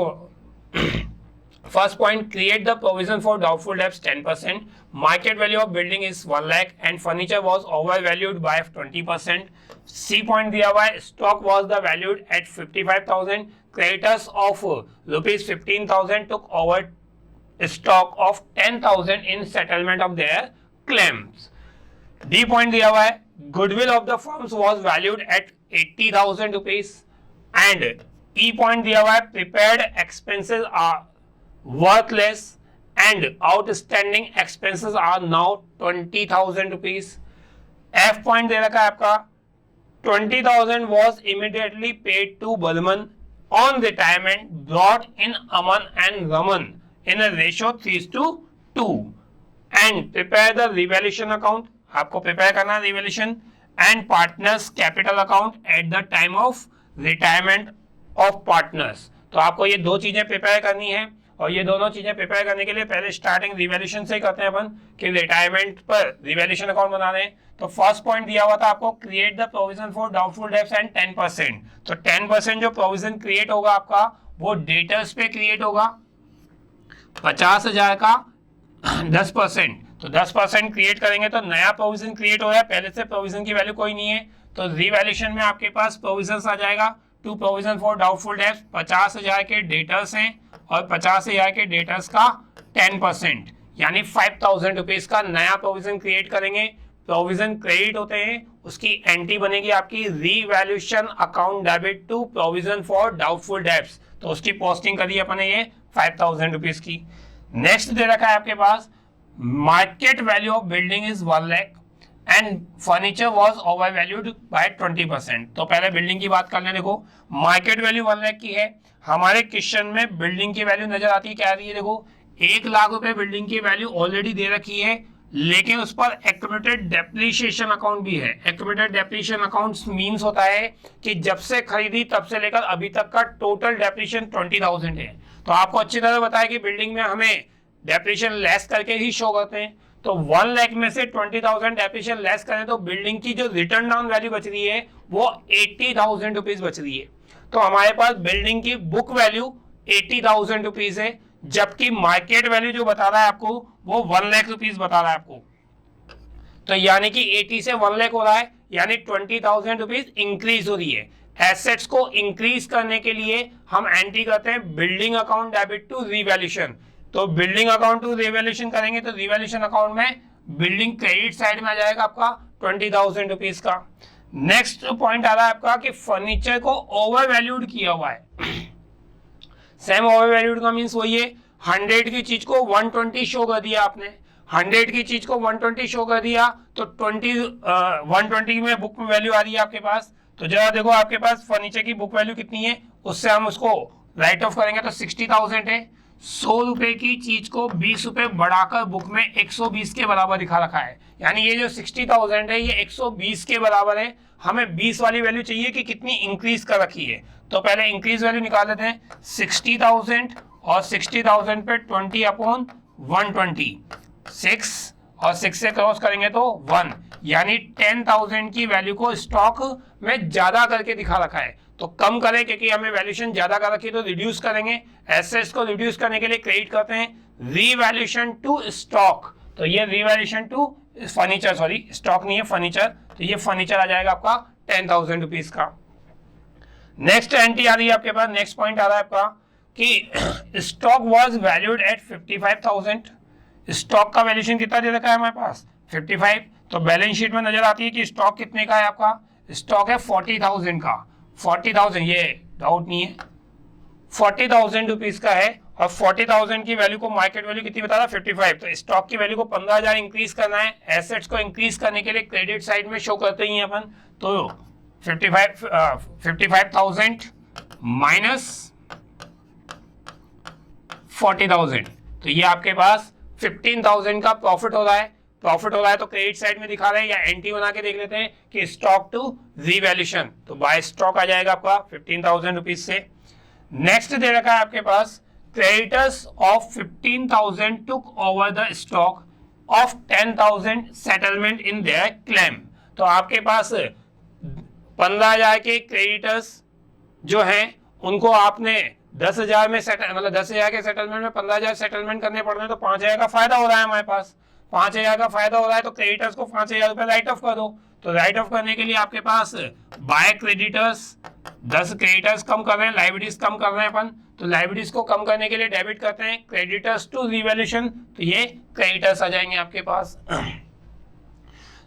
first point, create the provision for doubtful debts 10%, market value of building is 1 lakh and furniture was over valued by 20%। C point दिया हुआ है, stock was the valued at 55,000, creditors of ₹15,000 took over stock of 10,000 in settlement of their claims. D point दिया हुआ है, goodwill of the firms was valued at 80,000 rupees and E point दिया हुआ है, prepared expenses are worthless and outstanding expenses are now 20,000 rupees. F point दे रखा है आपका, 20,000 was immediately paid to Balman on retirement brought in Aman and Raman in a ratio 3:2 and prepare the revaluation account, आपको prepare करना है revaluation and partners capital account at the time of retirement of partners। तो आपको ये दो चीजें prepare करनी है और ये दोनों चीजें प्रिपेयर करने के लिए पहले स्टार्टिंग रिवैल्यूएशन से ही करते हैं अपन कि रिटायरमेंट पर रिवैल्यूएशन अकाउंट बना रहे हैं। तो फर्स्ट पॉइंट दिया हुआ था आपको, create the provision for doubtful debts and 10%। तो 10% जो प्रोविजन क्रिएट होगा आपका वो डेटर्स पे क्रिएट होगा, 50,000 का 10%। तो 10% क्रिएट करेंगे तो नया प्रोविजन क्रिएट हो रहा है, पहले से प्रोविजन की वैल्यू कोई नहीं है। तो रिवैल्यूएशन में आपके पास प्रोविजन आ जाएगा, to provision for doubtful debts 50,000 के डेटर्स हैं और 50,000 के डेटर्स का 10% यानी 5,000 रुपीज का नया प्रोविजन क्रिएट करेंगे। प्रोविजन क्रेडिट होते हैं, उसकी एंट्री बनेगी आपकी revaluation account debit to provision for doubtful debts. तो उसकी पोस्टिंग करी अपन ने ये 5,000 रुपीज की। नेक्स्ट दे रखा है आपके पास, market value of building is 1 lakh and furniture was over valued by 20%। तो पहले बिल्डिंग की बात कर लें। देखो मार्केट वैल्यू 1 लाख की है, हमारे क्वेश्चन में बिल्डिंग की वैल्यू नजर आती है, क्या आ रही है, देखो 1 लाख रुपए बिल्डिंग की वैल्यू ऑलरेडी दे रखी है, लेकिन उस पर एक्यूमुलेटेड डेप्रिसिएशन अकाउंट भी है। एक्यूमुलेटेड डेप्रिसिएशन अकाउंट मींस होता है कि जब से खरीदी तब से लेकर अभी तक का टोटल डेप्रिसिएशन 20,000 है। तो आपको अच्छी तरह बताया कि बिल्डिंग में हमें डेप्रिसिएशन लेस करके ही शो करते हैं। तो 1 लाख में से 20,000 डेप्रिसिएशन लेस करें तो बिल्डिंग की जो रिटर्न डाउन वैल्यू बच रही है वो 80,000 रुपीज बच रही है। तो हमारे पास बिल्डिंग की बुक वैल्यू 80,000 रुपीज है, जबकि मार्केट वैल्यू जो बता रहा है आपको वो 1 लाख रुपीज बता रहा है आपको। तो यानी कि 80 से 1 लाख हो रहा है, यानी 20,000 रुपीज इंक्रीज हो रही है। एसेट्स को इंक्रीज करने के लिए हम एंट्री करते हैं building account debit to revaluation. तो बिल्डिंग अकाउंट टू रिवैल्यूएशन करेंगे तो रिवैल्यूएशन अकाउंट में बिल्डिंग क्रेडिट साइड में आ जाएगा आपका 20,000 रुपीज का। नेक्स्ट पॉइंट आ रहा है आपका कि फर्नीचर को ओवर वैल्यूड किया हुआ है। सेम ओवर वैल्यूड का मींस वही है, 100 की चीज को 120 शो कर दिया आपने, 100 की चीज को 120 शो कर दिया तो 120 में बुक वैल्यू आ रही है आपके पास। तो जरा देखो आपके पास फर्नीचर की बुक वैल्यू कितनी है, उससे हम उसको राइट ऑफ करेंगे तो 60,000 है। 100 रुपए की चीज को 20 रुपए बढ़ाकर बुक में 120 के बराबर दिखा रखा है, यानी ये जो 60,000 है ये 120 के बराबर है। हमें 20 वाली वैल्यू चाहिए कि कितनी इंक्रीज कर रखी है। तो पहले इंक्रीज वैल्यू निकाल लेते हैं, 60,000 और 60,000 पे 20/120 6 और 6 से क्रॉस करेंगे तो 1, यानी 10,000 की वैल्यू को स्टॉक में ज्यादा करके दिखा रखा है। तो कम करें क्योंकि हमें वैल्यूएशन ज्यादा कर रखी है, तो रिड्यूस करेंगे। एसेट्स को रिड्यूस करने के लिए क्रेडिट करते हैं रीवैल्यूएशन टू स्टॉक। तो ये revaluation to furniture, sorry stock नहीं है फर्नीचर, तो ये फर्नीचर आ जाएगा आपका 10,000 रुपीज का। नेक्स्ट एंट्री आ रही है आपके पास, नेक्स्ट पॉइंट आ रहा है आपका कि stock was valued at 55,000। Stock का वैल्यूएशन कितना दे रखा है हमारे पास 55। तो बैलेंस शीट में नजर आती है कि स्टॉक कितने का है आपका, स्टॉक है 40,000 का। 40,000, ये डाउट नहीं है, 40,000 रुपीज का है और 40,000 की वैल्यू को मार्केट वैल्यू कितनी बता रहा है 55। तो स्टॉक की वैल्यू को 15,000 इंक्रीज करना है। एसेट्स को इंक्रीज करने के लिए क्रेडिट साइड में शो करते ही अपन, तो 55,000 माइनस 40,000, तो ये आपके पास 15,000 का प्रॉफिट हो रहा है। प्रॉफिट हो रहा है तो क्रेडिट साइड में दिखा रहे हैं, या एंट्री बना के देख लेते हैं कि स्टॉक टू रीवैल्यूएशन, तो बाय स्टॉक आ जाएगा आपका 15,000 रुपीज से। नेक्स्ट दे रखा है आपके पास creditors of 15,000 took over the stock of 10,000 settlement in their claim. तो आपके पास 15,000 के क्रेडिटर्स जो हैं उनको आपने 10,000 में मतलब 10,000 के सेटलमेंट में 15,000 सेटलमेंट करने पड़ रहे हैं, तो 5,000 का फायदा हो रहा है हमारे पास। 5,000 का फायदा हो रहा है तो क्रेडिटर्स को 5,000 रुपए राइट ऑफ कर दो। तो राइट ऑफ करने के लिए आपके पास बाय क्रेडिटर्स 10 क्रेडिटर्स कम कर रहे हैं, लाइबिलिटीज कम कर रहे हैं अपन, तो लाइबिलिटीज को कम करने के लिए डेबिट करते हैं क्रेडिटर्स टू रिवैल्यूएशन, तो ये क्रेडिटर्स आ जाएंगे आपके पास।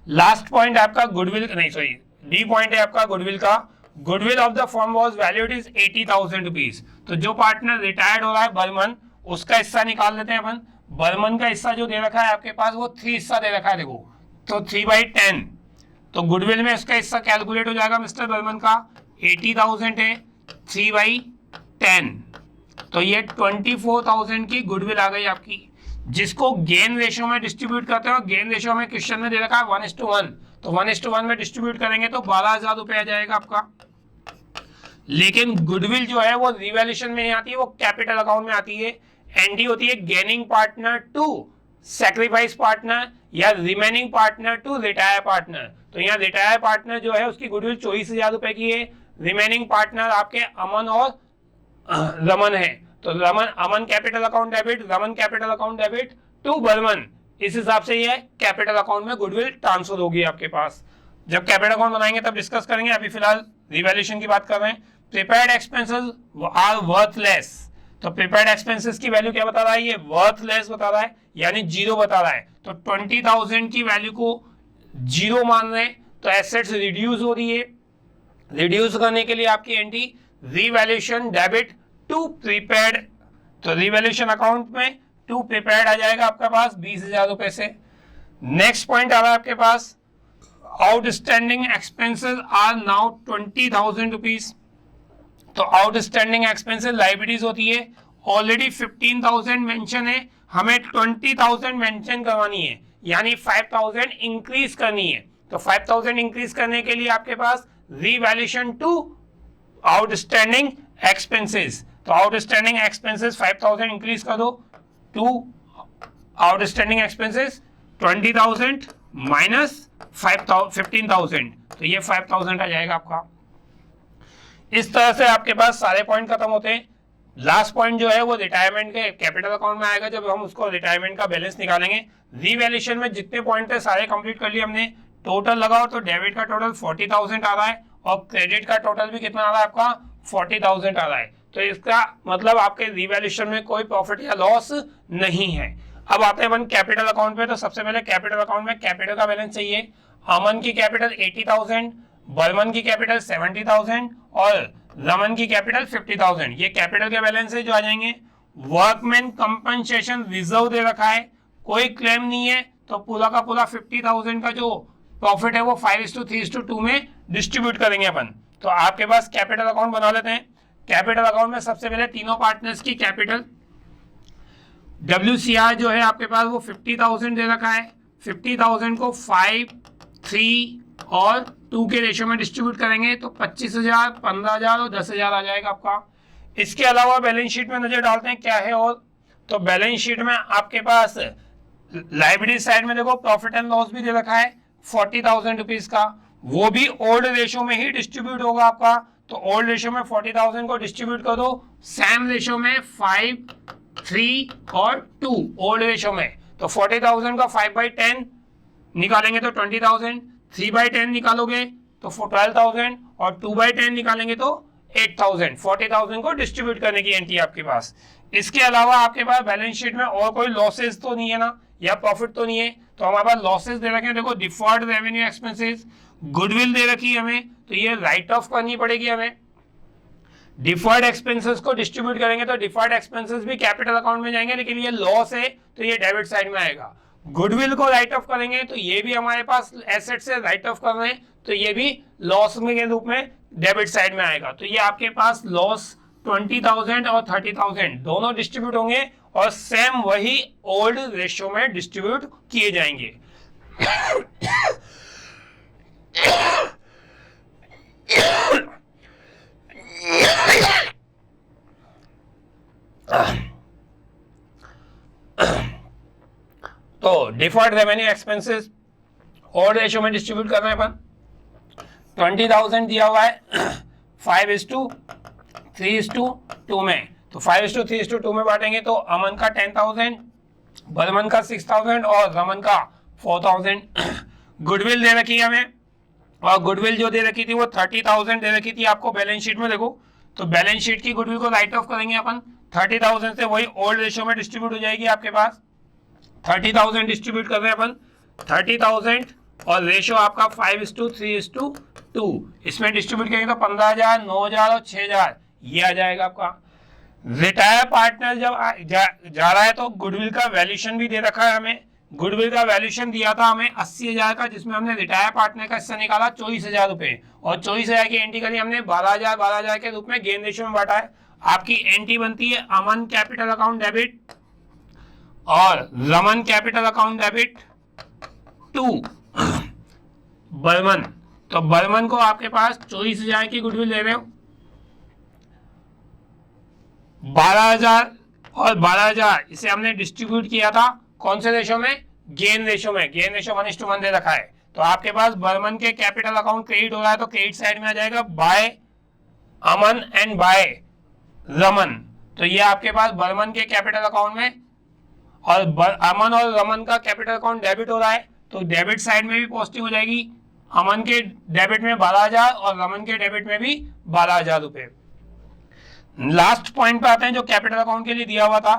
लास्ट पॉइंट आपका गुडविल, नहीं सॉरी डी पॉइंट है आपका गुडविल का। Goodwill of the firm was valued is 80,000 rupees. तो जो पार्टनर रिटायर्ड हो रहा है बर्मन, उसका हिस्सा निकाल लेते हैं अपन। बर्मन का हिस्सा जो दे रखा है आपके पास वो 3 हिस्सा दे रखा है, देखो तो 3/10, तो गुडविल में इसका हिस्सा कैलकुलेट हो जाएगा मिस्टर बर्मन का 80,000 है, 3/10, तो ये 24,000 की गुडविल आ गई आपकी, जिसको गेन रेशियो में डिस्ट्रीब्यूट करते हो। गेन रेशियो में क्वेश्चन में दे रखा है 1:1, तो 1:1 में डिस्ट्रीब्यूट करेंगे तो 12,000 रुपए आ जाएगा आपका। लेकिन गुडविल जो है वो रिवैल्यूएशन में नहीं आती है, वो कैपिटल अकाउंट में आती है। एंट्री होती है gaining partner to sacrifice partner या remaining partner to retire partner. तो यहाँ रिटायर पार्टनर जो है उसकी गुडविल 24,000 रुपए की है। रिमेनिंग पार्टनर आपके अमन और रमन है, तो Raman Aman capital account debit, Raman capital account debit to Barman. इस हिसाब से ये कैपिटल अकाउंट में गुडविल ट्रांसफर होगी आपके पास। जब कैपिटल अकाउंट बनाएंगे तब डिस्कस करेंगे, अभी फिलहाल रिवैल्यूएशन की बात कर रहे हैं। प्रिपेयर्ड एक्सपेंसेस आर वर्थलेस, तो प्रिपेयर्ड एक्सपेंसेस की वैल्यू क्या बता रहा है, ये वर्थलेस बता रहा है, यानी जीरो बता रहा है। तो 20,000 की वैल्यू को जीरो मान रहे हैं, तो एसेट्स रिड्यूस हो रही है। रिड्यूस करने के लिए आपकी entry revaluation debit to prepared, तो रिवैल्यूएशन अकाउंट में टू प्रिपेयर्ड आ जाएगा आपके पास 20,000 रुपए से। नेक्स्ट पॉइंट आ रहा है आपके पास outstanding expenses are now 20,000 rupees. तो आउटस्टैंडिंग एक्सपेंसेस लाइबिलिटीज होती है, ऑलरेडी 15,000 मेंशन है, हमें 20,000 मेंशन करवानी है, यानी 5,000 इंक्रीज करनी है। तो 5,000 इंक्रीज करने के लिए आपके पास रिवैल्यूएशन टू आउटस्टैंडिंग एक्सपेंसेस, तो आउटस्टैंडिंग एक्सपेंसेस 5,000 इंक्रीज कर दो टू आउटस्टैंडिंग एक्सपेंसेस 20,000 माइनस 15,000, तो ये 5,000 आ जाएगा आपका। इस तरह से आपके पास सारे पॉइंट खत्म होते हैं। लास्ट पॉइंट जो है वो रिटायरमेंट के कैपिटल अकाउंट में आएगा, जब हम उसको रिटायरमेंट का बैलेंस निकालेंगे। रिवैल्यूएशन में जितने पॉइंट थे सारे कंप्लीट कर लिए हमने। टोटल लगाओ तो डेबिट का टोटल 40,000 आ रहा है और क्रेडिट का टोटल भी कितना आ रहा है आपका 40,000 आ रहा है। तो इसका मतलब आपके रिवैल्यूएशन में कोई प्रॉफिट या लॉस नहीं है। अब आते हैं अपन कैपिटल अकाउंट पे। तो सबसे पहले कैपिटल अकाउंट में कैपिटल का बैलेंस चाहिए। अमन की कैपिटल 80,000, बर्मन की कैपिटल 70,000 और रमन की कैपिटल 50,000। ये कैपिटल के बैलेंस है जो आ जाएंगे। वर्कमैन कंपनसेशन रिजर्व दे रखा है, कोई क्लेम नहीं है, तो पूरा का पूरा 50,000 का जो प्रॉफिट है वो 5:3:2 में डिस्ट्रीब्यूट करेंगे अपन। तो आपके पास कैपिटल अकाउंट बना लेते हैं। कैपिटल अकाउंट में सबसे पहले तीनों पार्टनर्स की कैपिटल WCR जो है आपके पास वो 50,000 दे रखा है। 50,000 को 5, 3 और 2 के रेशियो में डिस्ट्रीब्यूट करेंगे तो 25,000, 15,000 और 10,000 आ जाएगा आपका। इसके अलावा बैलेंस शीट में नजर डालते हैं क्या है और, तो बैलेंस शीट में आपके पास लाइबिलिटी साइड में देखो प्रॉफिट एंड लॉस भी दे रखा है 40,000 रुपीज का, वो भी ओल्ड रेशो में ही डिस्ट्रीब्यूट होगा आपका। तो ओल्ड रेशो में 40,000 को डिस्ट्रीब्यूट कर दो, सेम रेशो में 5, 3 और 2 ओल्ड रेशो में। तो 40,000 का 5/10 निकालेंगे तो 20,000, 3/10 निकालोगे तो 12,000 और 2/10 निकालेंगे तो 8,000। 40,000 को डिस्ट्रीब्यूट करने की एंट्री आपके पास। इसके अलावा आपके पास बैलेंस शीट में और कोई लॉसेस तो नहीं है ना, या प्रॉफिट तो नहीं है। तो हमारे पास लॉसेस दे रखे हैं, देखो डिफर्ड रेवेन्यू एक्सपेंसेस, गुडविल दे रखी है हमें, तो ये राइट ऑफ करनी पड़ेगी हमें। डिफर्ड एक्सपेंसेस को डिस्ट्रीब्यूट करेंगे तो डिफर्ड एक्सपेंसेस भी कैपिटल अकाउंट में जाएंगे, लेकिन ये लॉस है तो ये डेबिट साइड में आएगा। गुडविल को राइट ऑफ करेंगे तो ये भी हमारे पास एसेट से राइट ऑफ कर रहे हैं, तो ये भी लॉस में के रूप में डेबिट साइड में आएगा। तो ये आपके पास लॉस 20,000 और 30,000 दोनों डिस्ट्रीब्यूट होंगे और सेम वही ओल्ड रेशियो में डिस्ट्रीब्यूट किए जाएंगे। तो deferred revenue expenses old ratio में डिस्ट्रीब्यूट कर रहे हैं अपन। 20,000 दिया हुआ है 5:3:2 में, तो 5:3:2 में बांटेंगे तो अमन का 10,000, बर्मन का 6,000 और रमन का 4,000। गुडविल दे रखी है हमें, और गुडविल जो दे रखी थी वो 30,000 दे रखी थी आपको बैलेंस शीट में। देखो तो बैलेंस शीट की गुडविल को राइट ऑफ करेंगे अपन, 30,000 से वही ओल्ड रेशियो में डिस्ट्रीब्यूट हो जाएगी आपके पास। 30,000 डिस्ट्रीब्यूट कर रहे हैं अपन, 30,000 और रेशियो आपका 5:3:2, इसमें डिस्ट्रीब्यूट करेंगे तो 15,000, 9,000 और 6,000 ये आ जाएगा आपका। रिटायर पार्टनर जब जा रहा है तो गुडविल का वैल्यूएशन भी दे रखा है हमें। गुडविल का वैल्यूएशन दिया था हमें 80,000 का, जिसमें हमने रिटायर पार्टनर का हिस्सा निकाला 24,000 रुपए, और 24,000 की एंट्री करी हमने 12,000 के रूप में गेन रेशियो में बांटा है। आपकी एंट्री बनती है अमन कैपिटल अकाउंट डेबिट और Raman capital account debit to Burman. तो बर्मन को आपके पास 24,000 की गुडविल दे रहे हो, 12,000 और 12,000 इसे हमने डिस्ट्रीब्यूट किया था कौन से रेशो में, गेन रेशो में। गेन रेशो 1:1 दे रखा है, तो आपके पास बर्मन के कैपिटल अकाउंट क्रेडिट हो रहा है तो क्रेडिट साइड में आ जाएगा by Aman and by Raman. तो ये आपके पास बर्मन के कैपिटल अकाउंट में, और अमन और रमन का कैपिटल अकाउंट डेबिट हो रहा है तो डेबिट साइड में भी पोस्टिंग हो जाएगी। अमन के डेबिट में 12,000 और रमन के डेबिट में भी 12,000 रुपए। लास्ट पॉइंट पे आते हैं जो कैपिटल अकाउंट के लिए दिया हुआ था।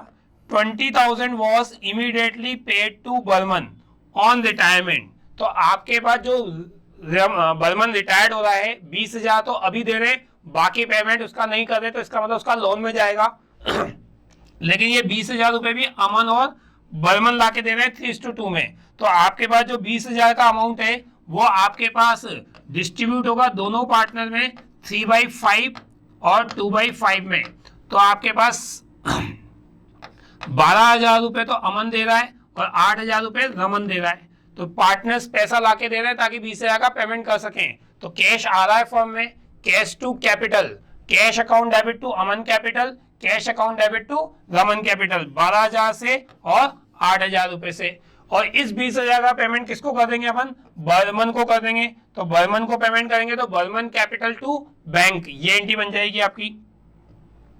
20,000 was immediately paid to Burman on retirement. तो आपके पास जो बर्मन रिटायर्ड हो रहा है 20,000 तो अभी दे रहे, बाकी पेमेंट उसका नहीं कर रहे, तो इसका मतलब उसका लोन में जाएगा। लेकिन ये 20,000 रुपए भी अमन और बर्मन ला के दे रहे हैं 3:2 में। तो आपके पास जो 20,000 का अमाउंट है वो आपके पास डिस्ट्रीब्यूट होगा दोनों पार्टनर में 3/5 और 2/5 में। तो आपके पास 12,000 रुपए तो अमन दे रहा है और 8,000 रुपए रमन दे रहा है। तो पार्टनर्स पैसा लाके दे रहे हैं ताकि 20,000 का पेमेंट कर सकें। तो कैश आ रहा है फर्म में, cash to capital, cash account debit to Aman capital, cash account debit to Raman capital, 12,000 से और 8,000 रुपए से। और इस 20,000 का पेमेंट किसको कर देंगे अपन, बर्मन को कर देंगे। तो बर्मन को पेमेंट करेंगे तो बर्मन कैपिटल टू बैंक, ये एंट्री बन जाएगी आपकी।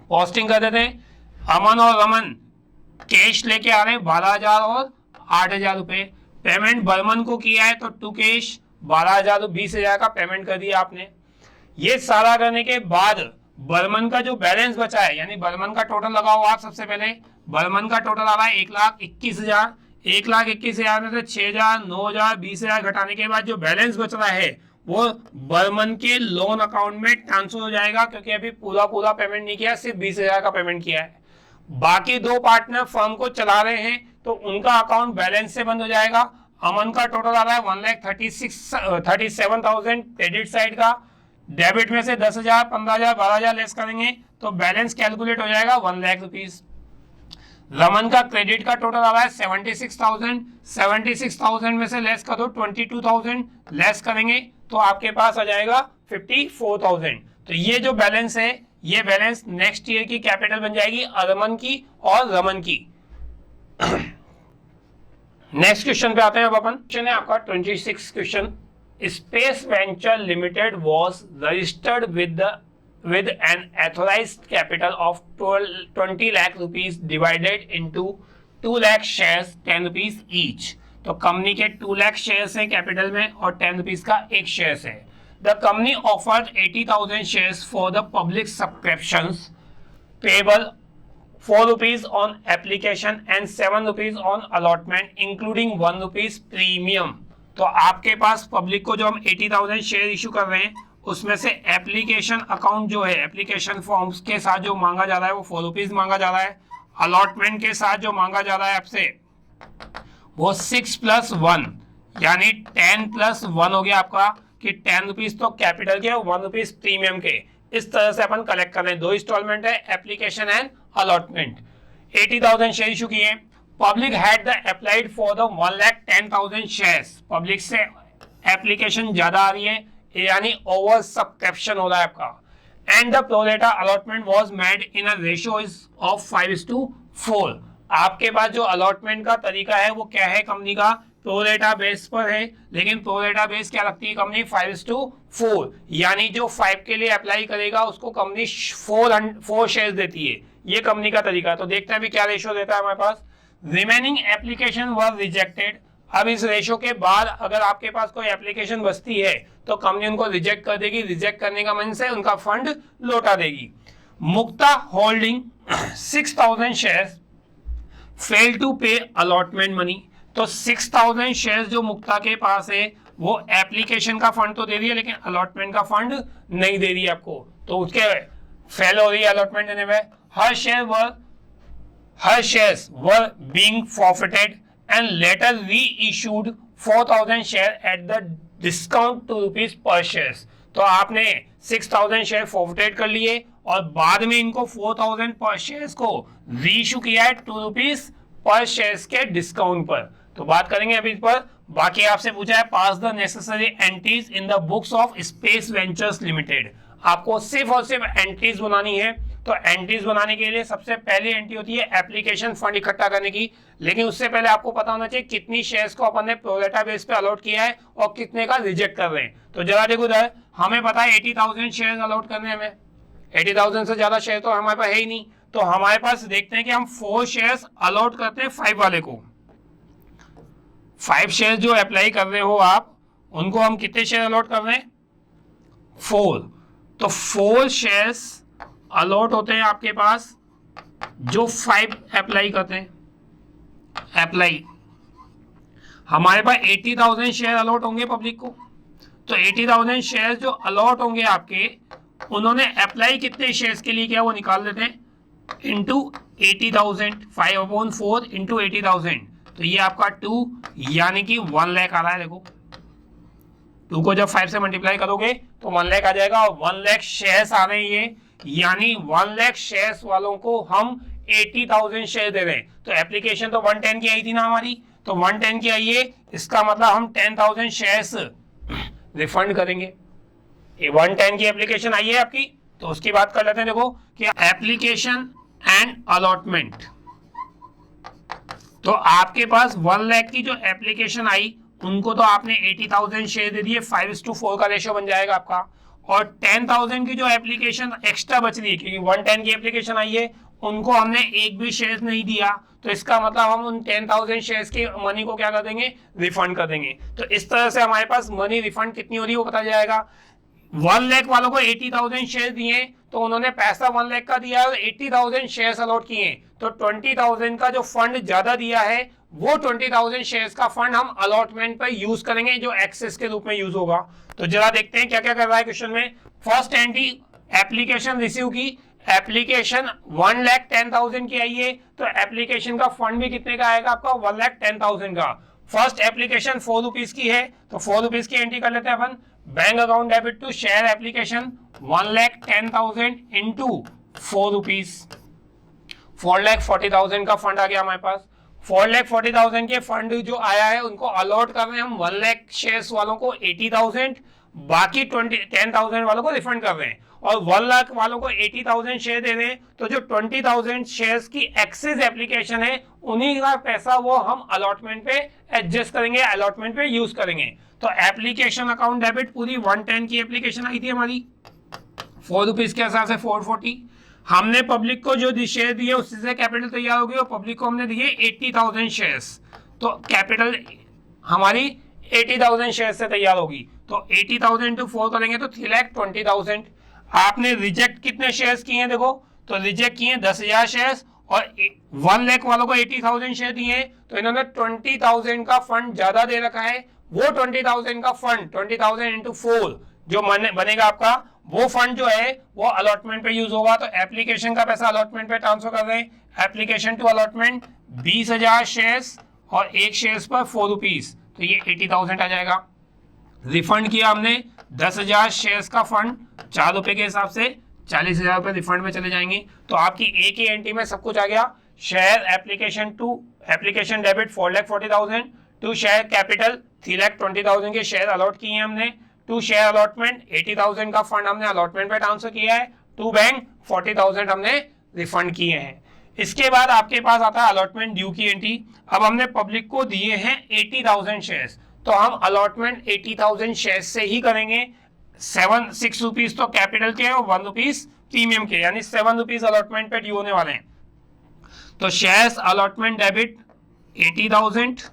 पोस्टिंग कर देते हैं, अमन और रमन कैश लेके आ रहे हैं 12,000 और 8,000 रुपए। पेमेंट बर्मन को किया है तो टू कैश 12,000, 20,000 का पेमेंट कर दिया आपने। ये सारा करने के बाद बर्मन का जो बैलेंस बचा है, यानी बर्मन का टोटल लगाओ आप। सबसे पहले बर्मन का टोटल आ रहा है 1,21,000। 1,21,000 में से 6,000, 9,000, 20,000 घटाने के बाद जो बैलेंस बच रहा है वो बर्मन के लोन अकाउंट में ट्रांसफर हो जाएगा, क्योंकि अभी पूरा पेमेंट नहीं किया, सिर्फ 20,000 का पेमेंट किया है। बाकी दो पार्टनर फर्म को चला रहे हैं तो उनका अकाउंट बैलेंस से बंद हो जाएगा। अमन का टोटल आ रहा है 1,37,000 क्रेडिट साइड का, डेबिट में से 10,000, 15,000, 12,000 लेस करेंगे तो बैलेंस कैलकुलेट हो जाएगा 1,00,000 रुपीज। रमन का क्रेडिट का टोटल आ रहा है 76,000, 76,000 में से लेस कर दो 22,000, लेस करेंगे तो आपके पास आ जाएगा 54,000। तो ये जो बैलेंस है ये बैलेंस नेक्स्ट ईयर की कैपिटल बन जाएगी अमन की और रमन की। नेक्स्ट क्वेश्चन पे आते हैं अब अपन। क्वेश्चन है आपका 26 question. Space venture limited was registered with an authorized capital of 20 lakh rupees divided into 2 lakh shares 10 rupees each। तो कंपनी के 2 लाख शेयर्स हैं कैपिटल में और 10 रुपीज का एक शेयर है। The company offered 80,000 shares for the public subscriptions payable 4 rupees on application and 7 rupees on allotment including 1 rupees premium। तो आपके पास पब्लिक को जो हम 80,000 शेयर इशू कर रहे हैं उसमें से एप्लीकेशन अकाउंट जो है एप्लीकेशन फॉर्म्स के साथ जो मांगा जा रहा है वो 4 रुपीज मांगा जा रहा है। अलॉटमेंट के साथ जो मांगा जा रहा है आपसे वो 6 + 1 यानी 10 + 1 हो गया आपका कि 10 रुपीज तो कैपिटल के और 1 रुपीज प्रीमियम के। इस तरह से अपन कलेक्ट कर रहे हैं। 2 इंस्टॉलमेंट है application and allotment. 80,000 share issue किए। Public had the applied for the 1,10,000 shares. Public से एप्लीकेशन ज्यादा आ रही है यानी ओवर सब्सक्रिप्शन हो रहा है आपका। And the pro rata allotment was made in a ratio of 5:4। आपके पास जो अलॉटमेंट का तरीका है वो क्या है कंपनी का प्रोरेटा बेस पर है, लेकिन प्रोरेटा बेस क्या रखती है कंपनी 5:4 यानी जो 5 के लिए अप्लाई करेगा उसको कंपनी 4 शेयर्स देती है। ये कंपनी का तरीका। तो देखते हैं भी क्या रेशियो देता है हमारे पास। रिमेनिंग एप्लीकेशन वर रिजेक्टेड। अब इस रेशो के बाद अगर आपके पास कोई एप्लीकेशन बचती है तो कंपनी उनको रिजेक्ट कर देगी। रिजेक्ट करने का मन से उनका फंड लौटा देगी। मुक्ता होल्डिंग 6,000 शेयर्स फेल टू पे अलॉटमेंट मनी। तो 6,000 शेयर्स जो मुक्ता के पास है वो एप्लीकेशन का फंड तो दे रही है लेकिन अलॉटमेंट का फंड नहीं दे रही है आपको, तो उसके फेल हो रही है अलॉटमेंट देने में। हर shares were being forfeited and later reissued 4,000 share at the discount to rupees per shares। तो आपने 6,000 शेयर फॉरवर्टेड कर लिए और बाद में इनको 4,000 पर शेयर्स को रीइशू किया है 2 रुपीज पर शेयर्स के डिस्काउंट पर। तो बात करेंगे अभी इस पर। बाकी आपसे पूछा है pass the necessary entries in the books of space ventures limited. आपको सिर्फ और सिर्फ एंट्रीज बनानी है। तो एंट्रीज बनाने के लिए सबसे पहली एंट्री होती है एप्लीकेशन फंड इकट्ठा करने की, लेकिन उससे पहले आपको पता होना चाहिए कितनी शेयर्स को अपन ने प्रोरेटा बेस पे अलॉट किया है और कितने का रिजेक्ट कर रहे हैं। तो जरा देखो उधर हमें पता है 80,000 शेयर्स अलॉट करने हैं। हमें 80,000 से ज्यादा शेयर तो हमारे पास है ही नहीं। तो हमारे पास देखते हैं कि हम 4 शेयर्स अलॉट करते हैं 5 वाले को। 5 शेयर्स जो अप्लाई कर रहे हो आप उनको हम कितने शेयर अलॉट कर रहे हैं 4। तो 4 शेयर्स अलॉट होते हैं आपके पास जो 5 अप्लाई करते हैं। अप्लाई हमारे पास 80,000 शेयर अलॉट होंगे पब्लिक को। तो 80,000 शेयर जो अलॉट होंगे आपके उन्होंने अप्लाई कितने शेयर्स के लिए किया वो निकाल लेते हैं इंटू 80,000 5/4 इंटू 80,000। तो ये आपका 2 यानी कि 1 लाख आ रहा है। देखो 2 को जब 5 से मल्टीप्लाई करोगे तो 1 लाख आ जाएगा और 1 लाख शेयर्स आ रहे हैं ये, यानी 1 लाख शेयर्स वालों को हम 80,000 शेयर दे रहे हैं। तो एप्लीकेशन तो 110 की आई थी ना हमारी, तो 110 की आई है, इसका मतलब हम 10,000 शेयर्स रिफंड करेंगे। 110 की एप्लीकेशन आई है आपकी, तो उसकी बात कर लेते हैं। देखो कि एप्लीकेशन एंड अलॉटमेंट, तो आपके पास 1 लाख की जो एप्लीकेशन आई उनको तो आपने 80,000 शेयर दे दिए, 5:4 का रेशियो बन जाएगा आपका। और 10,000 की जो एप्लीकेशन एक्स्ट्रा बच रही है क्योंकि 110 की एप्लीकेशन आई है उनको हमने एक भी शेयर नहीं दिया, तो इसका मतलब हम उन 10,000 शेयर्स के मनी को क्या कर देंगे रिफंड कर देंगे। तो इस तरह से हमारे पास मनी रिफंड कितनी हो रही है वो पता जाएगा। 1 लाख वालों को 80,000 शेयर दिए तो उन्होंने पैसा 1 लाख का दिया और 80,000 शेयर्स अलॉट किए, तो 20,000 का जो फंड ज्यादा दिया है वो 20,000 शेयर्स का फंड हम अलॉटमेंट पर यूज करेंगे जो एक्सेस के रूप में यूज होगा। तो जरा देखते हैं क्या क्या कर रहा है क्वेश्चन में। फर्स्ट एंट्री एप्लीकेशन रिसीव की, एप्लीकेशन 1,10,000 की आई है, तो एप्लीकेशन का फंड भी कितने का आएगा आपका 1,10,000 का। फर्स्ट एप्लीकेशन 4 रुपीज की है, तो 4 रुपीज की एंट्री कर लेते हैं अपन। Bank account debit to share application 1,10,000 into 4 rupees, 4,40,000 का फंड आ गया हमारे पास। 4,40,000 के फंड जो आया है उनको अलॉट कर रहे हैं हम 1 लाख शेयर्स वालों को 80,000, बाकी 10,000 वालों को रिफंड कर रहे हैं, और 1 लाख वालों को 80,000 शेयर दे रहे हैं। तो जो 20,000 शेयर्स की एक्सेस एप्लीकेशन है उन्हीं का पैसा वो हम अलॉटमेंट पे एडजस्ट करेंगे, अलॉटमेंट पे यूज करेंगे। तो एप्लीकेशन अकाउंट डेबिट पूरी 110 की एप्लीकेशन आई थी हमारी, 4 रुपीज के हिसाब से 440। हमने पब्लिक को जो शेयर दिए उससे कैपिटल तैयार हो गई, और पब्लिक को हमने दिए 80,000 शेयर्स, तो कैपिटल हमारी 80,000 शेयर से तैयार होगी। तो 80,000 इंटू 4 करेंगे तो 3,20,000। आपने रिजेक्ट कितने शेयर्स किए हैं देखो, तो रिजेक्ट किए 10,000 शेयर्स, और 1 लाख वालों को 80,000 शेयर दिए हैं, तो इन्होंने 20,000 का फंड ज्यादा दे रखा है। वो 20,000 का फंड 20,000 इंटू 4 जो बनेगा आपका, वो फंड जो है वो अलॉटमेंट पे यूज होगा। तो एप्लीकेशन का पैसा अलॉटमेंट पे ट्रांसफर कर रहे हैं, एप्लीकेशन टू अलॉटमेंट 20,000 शेयर्स और एक शेयर्स पर 4 रुपीज, तो ये 80,000 आ जाएगा। रिफंड किया हमने 10,000 शेयर्स का फंड 4 रुपए के हिसाब से, 40,000 रुपए रिफंड में चले जाएंगे। तो आपकी एक ही एंट्री में सब कुछ आ गया। Share application to application debit 4,40,000, to share capital 3,20,000 के शेयर अलॉट किए हैं हमने, टू शेयर अलॉटमेंट 80,000 का फंड हमने अलॉटमेंट पे ट्रांसफर किया है, टू बैंक 40,000 हमने रिफंड किए हैं। इसके बाद आपके पास आता है अलॉटमेंट ड्यू की एंट्री। अब हमने पब्लिक को दिए हैं 80,000 शेयर्स, तो हम अलॉटमेंट 80,000 शेयर्स से ही करेंगे। 6 रुपीज तो कैपिटल के और 1 रुपीज प्रीमियम के, यानी 7 रुपीज अलॉटमेंट पे ड्यू होने वाले हैं। तो shares allotment debit 80,000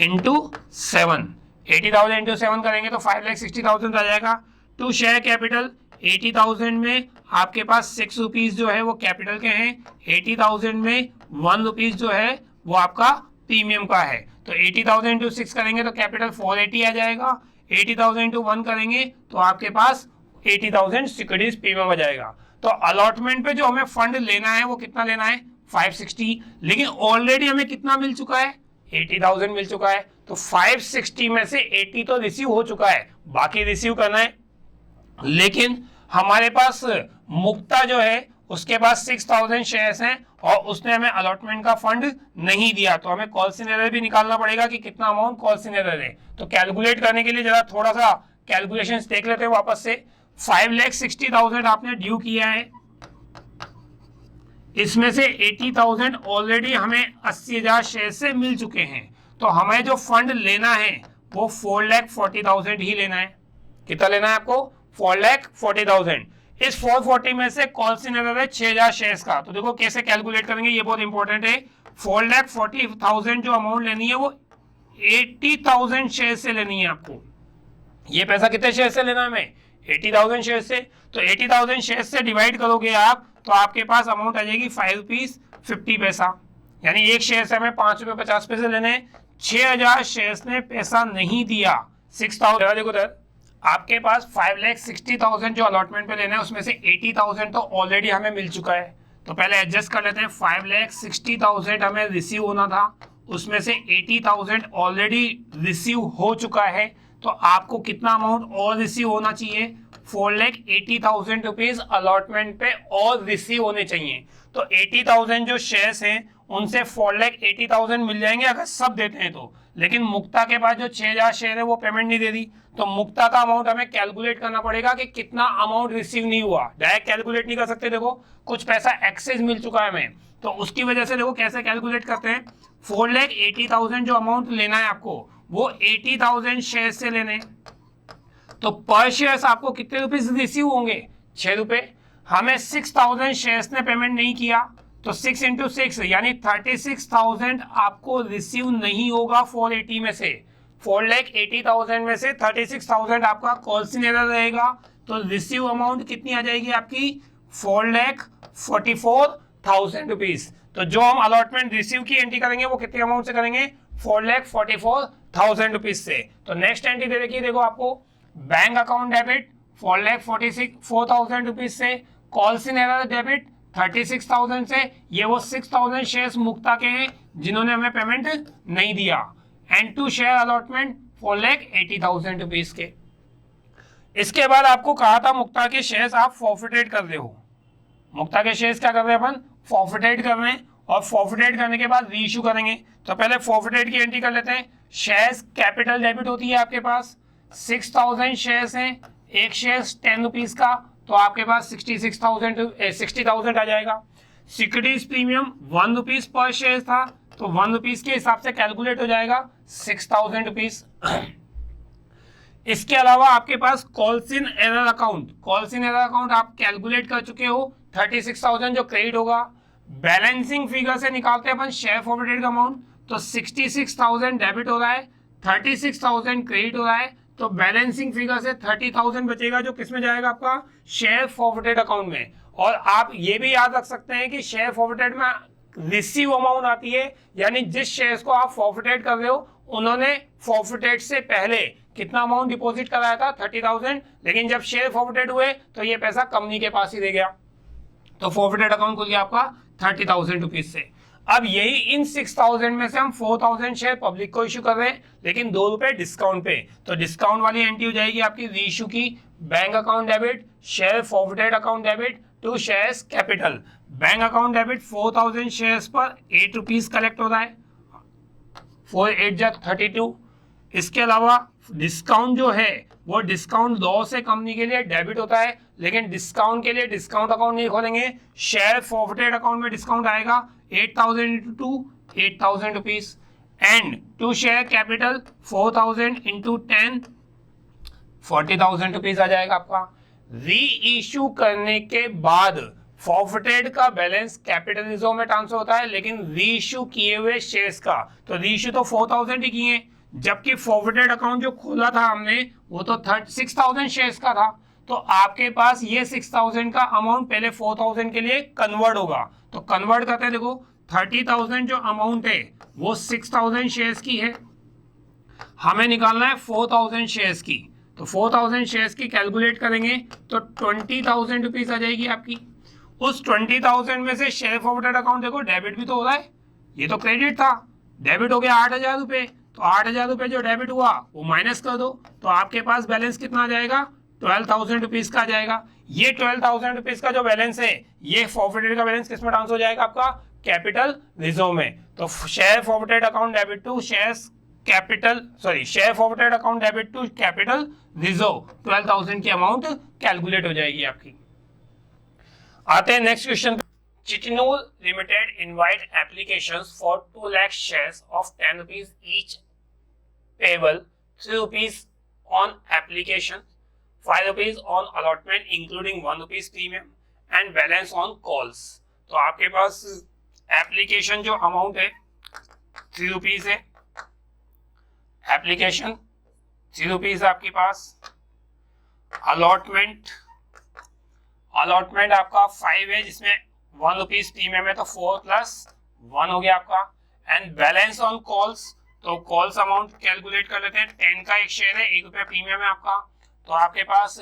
into 7, 80,000 into 7 करेंगे तो 5,60,000 आ जाएगा। टू शेयर कैपिटल 80,000 में आपके पास 6 रुपीज जो है वो कैपिटल के हैं, 80,000 में 1 रुपीज जो है वो आपका प्रीमियम का है। तो 80,000 इंटू 6 करेंगे तो कैपिटल 480 आ जाएगा, 80,000 इंटू 1 करेंगे तो आपके पास 80,000 सिक्योरिटीज प्रीमियम आ जाएगा। तो अलॉटमेंट पे जो हमें फंड लेना है वो कितना लेना है 560, लेकिन ऑलरेडी हमें कितना मिल चुका है 80,000 मिल चुका है। तो 560 में से 80 तो रिसीव हो चुका है, बाकी रिसीव करना है। लेकिन हमारे पास मुक्ता जो है उसके पास 6,000 शेयर्स हैं और उसने हमें अलॉटमेंट का फंड नहीं दिया, तो हमें कॉल सिनेरियो भी निकालना पड़ेगा कि कितना अमाउंट कॉल सिनेरियो है। तो कैलकुलेट करने के लिए जरा थोड़ा सा कैलकुलेशंस देख लेते हैं वापस से। 5,60,000 आपने ड्यू किया है, इसमें से 80,000 ऑलरेडी हमें 80,000 शेयर से मिल चुके हैं, तो हमें जो फंड लेना है वो 4,40,000 ही लेना है। कितना लेना है आपको 4,40,000। इस 440 में से कॉल सिनेरियो है 6,000 शेयर्स का, तो देखो कैसे कैलकुलेट करेंगे, ये बहुत इंपॉर्टेंट है। 4,40,000 जो अमाउंट लेनी है वो 80,000 शेयर से लेनी है आपको। ये पैसा कितने शेयर से लेना है हमें 80,000 शेयर से, तो 80,000 शेयर से डिवाइड करोगे आप तो आपके पास अमाउंट आ जाएगी 5 रुपीज 50 पैसा, यानी एक शेयर से हमें 5 रुपए 50 पैसे लेने। 6,000 शेयर्स ने पैसा नहीं दिया, 6,000 देखो सर आपके पास 5,60,000 जो अलॉटमेंट पे लेना है उसमें से 80,000 तो ऑलरेडी हमें मिल चुका है। तो पहले एडजस्ट कर लेते हैं, 5,60,000 हमें रिसीव होना था, उसमें से 80,000 ऑलरेडी रिसीव हो चुका है। तो आपको कितना अमाउंट और रिसीव होना चाहिए 4,80,000 रुपीज अलॉटमेंट पे और रिसीव होने चाहिए। तो 80,000 जो शेयर्स हैं उनसे 4,80,000 मिल जाएंगे अगर सब देते हैं तो, लेकिन मुक्ता के पास जो 6,000 शेयर है वो पेमेंट नहीं दे दी, तो मुक्ता का अमाउंट हमें कैलकुलेट करना पड़ेगा कि कितना अमाउंट रिसीव नहीं हुआ। डायरेक्ट कैलकुलेट नहीं कर सकते, देखो कुछ पैसा एक्सेस मिल चुका है हमें, तो उसकी वजह से देखो कैसे कैलकुलेट करते हैं। 4,80,000 जो अमाउंट लेना है आपको वो 80,000 शेयर से लेने, तो पर शेयर आपको कितने रुपीज रिसीव होंगे 6 रुपए। हमें 6,000 शेयर्स ने पेमेंट नहीं किया, तो 6 इंटू 6 यानी 36,000 आपको रिसीव नहीं होगा 480 में से। 4,80,000 में से 36,000 आपका कॉल सिनेरियो रहेगा, तो रिसीव अमाउंट कितनी आ जाएगी आपकी 4,44,000 रुपीज। तो जो हम अलॉटमेंट रिसीव की एंट्री करेंगे वो कितने अमाउंट से करेंगे 4,44,000 रुपीज से। तो नेक्स्ट एंट्री दे रखी है देखो आपको, बैंक अकाउंट डेबिट 4,44,000 रुपीज से, कॉल सिनेरियो डेबिट 36,000 से, ये वो 6,000 शेयर्स मुक्ता के हैं जिन्होंने हमें पेमेंट नहीं दिया, and to share allotment 4,80,000 rupees के। इसके बाद आपको कहा था मुक्ता के शेयर्स आप फॉरफिटेड कर रहे हो, मुक्ता के शेयर्स क्या कर रहे हैं अपन फॉरफिटेड कर रहे हैं, और फॉरफिटेड करने के बाद री इशू करेंगे। तो पहले फॉरफिटेड की एंट्री कर लेते हैं। शेयर्स कैपिटल डेबिट होती है आपके पास, 6000 शेयर्स हैं, एक शेयर 10 रुपीज का, तो आपके पास 60,000 आ जाएगा। सिक्योरिटीज प्रीमियम 1 रुपीज पर शेयर था, तो 1 रुपीज के हिसाब से कैलकुलेट हो जाएगा 6000 रुपीज। इसके अलावा आपके पास कॉल्स इन एरर अकाउंट आप कैलकुलेट कर चुके हो, 36,000 जो क्रेडिट होगा। बैलेंसिंग फिगर से निकालते हैं अपन शेयर फॉरवर्डेड का अमाउंट, तो 66,000 डेबिट हो रहा है, 36,000 क्रेडिट हो रहा है, तो बैलेंसिंग फिगर से 30,000 बचेगा जो किस में जाएगा आपका शेयर फॉरवर्डेड अकाउंट में। और आप ये भी याद रख सकते हैं कि शेयर फॉरवर्डेड में रिसीव अमाउंट आती है, यानी जिस शेयर्स को आप फॉरवर्डेड कर रहे हो उन्होंने फॉरवर्डेड से पहले कितना अमाउंट डिपॉजिट कराया था 30,000, लेकिन जब शेयर फॉरवर्डेड हुए तो ये पैसा कंपनी के पास ही रह गया, तो फॉरवर्डेड अकाउंट खुल गया आपका 30,000 रुपीज से। अब यही इन 6,000 में से हम 4,000 शेयर पब्लिक को इशू कर रहे हैं, लेकिन 2 रुपए डिस्काउंट पे, तो डिस्काउंट वाली एंट्री हो जाएगी आपकी री इशू की, bank account debit share forwarded account debit to shares capital. Bank account debit 4,000 shares पर 8 रुपीज कलेक्ट हो रहा है, 4 8 जा 32। इसके अलावा डिस्काउंट जो है वो डिस्काउंट लॉ से कंपनी के लिए डेबिट होता है, लेकिन डिस्काउंट के लिए डिस्काउंट अकाउंट नहीं खोलेंगे, शेयर फॉरवर्डेड अकाउंट में डिस्काउंट आएगा 8,000 into 2 8,000 rupees, and to share capital 4,000 into 10 40,000 rupees आ जाएगा आपका। री इशू करने के बाद फॉरवर्डेड का बैलेंस कैपिटल रिजर्व में ट्रांसफर होता है, लेकिन री इशू किए हुए शेयर्स का, तो री इशू तो 4,000 ही किए, जबकि फॉरवर्डेड अकाउंट जो खोला था हमने वो तो 6,000 शेयर्स का था, तो आपके पास ये 6,000 का अमाउंट पहले 4,000 के लिए कन्वर्ट होगा। तो कन्वर्ट करते हैं, देखो 30,000 जो अमाउंट है वो 6,000 शेयर्स की है, हमें निकालना है 4,000 शेयर्स की, तो 4,000 शेयर्स की कैलकुलेट करेंगे तो 20,000 रुपीज आ जाएगी आपकी। उस 20,000 में से शेयर फॉरवर्डेड अकाउंट देखो डेबिट भी तो हो रहा है, ये तो क्रेडिट था, डेबिट हो गया 8,000 रुपए, तो 8,000 रुपए जो डेबिट हुआ वो माइनस कर दो, तो आपके पास बैलेंस कितना आ जाएगा 12,000 रुपीज का आ जाएगा। ये 12,000 रुपीज का जो बैलेंस है ये फॉरवर्डेड का बैलेंस किसमें ट्रांसफर हो जाएगा आपका कैपिटल रिजर्व में। तो share forwarded account debit to share forwarded account debit to capital reserve 12,000 की अमाउंट कैलकुलेट हो जाएगी आपकी। आते हैं next question. Chitinol Limited invite applications for 2 lakh shares of 10 rupees each, payable 3 rupees on application, 5 rupees on allotment including 1 rupees premium and balance on calls। तो आपके पास application जो amount है 3 रुपीज है, एप्लीकेशन 3 रुपीज आपके पास, allotment आपका 5 है जिसमें 1 rupees premium है, तो 4 + 1 हो गया आपका, एंड बैलेंस ऑन कॉल्स, तो कॉल्स अमाउंट कैलकुलेट कर लेते हैं, 10 का एक शेयर है, 1 रुपया प्रीमियम है आपका, तो आपके पास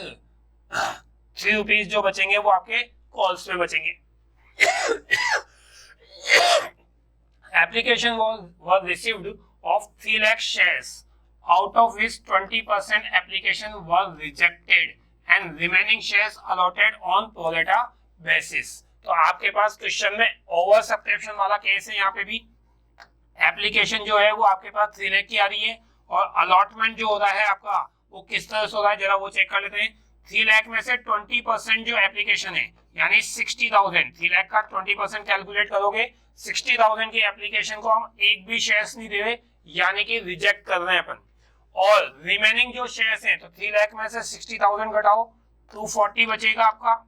3 रुपीज जो बचेंगे वो आपके कॉल्स में बचेंगे। Application was received of 3 lakh shares, out of which 20% application was rejected and remaining shares allotted on pro rata basis। तो आपके पास क्वेश्चन में ओवर सब्सक्रिप्शन वाला केस है, यहाँ पे भी एप्लीकेशन जो है वो आपके पास 3 लाख की आ रही है, और अलॉटमेंट जो हो रहा है आपका वो किस तरह से हो रहा है जरा वो चेक कर लेते हैं। 3 लाख में से 20% जो एप्लीकेशन है यानी 60,000, 3 लाख का 20% कैलकुलेट करोगे, 60,000 की एप्लीकेशन को हम एक भी शेयर्स नहीं दे रहे, यानी कि रिजेक्ट कर रहे हैं अपन, और रिमेनिंग जो शेयर्स हैं तो 3 लाख में से 60,000 घटाओ 240 बचेगा आपका।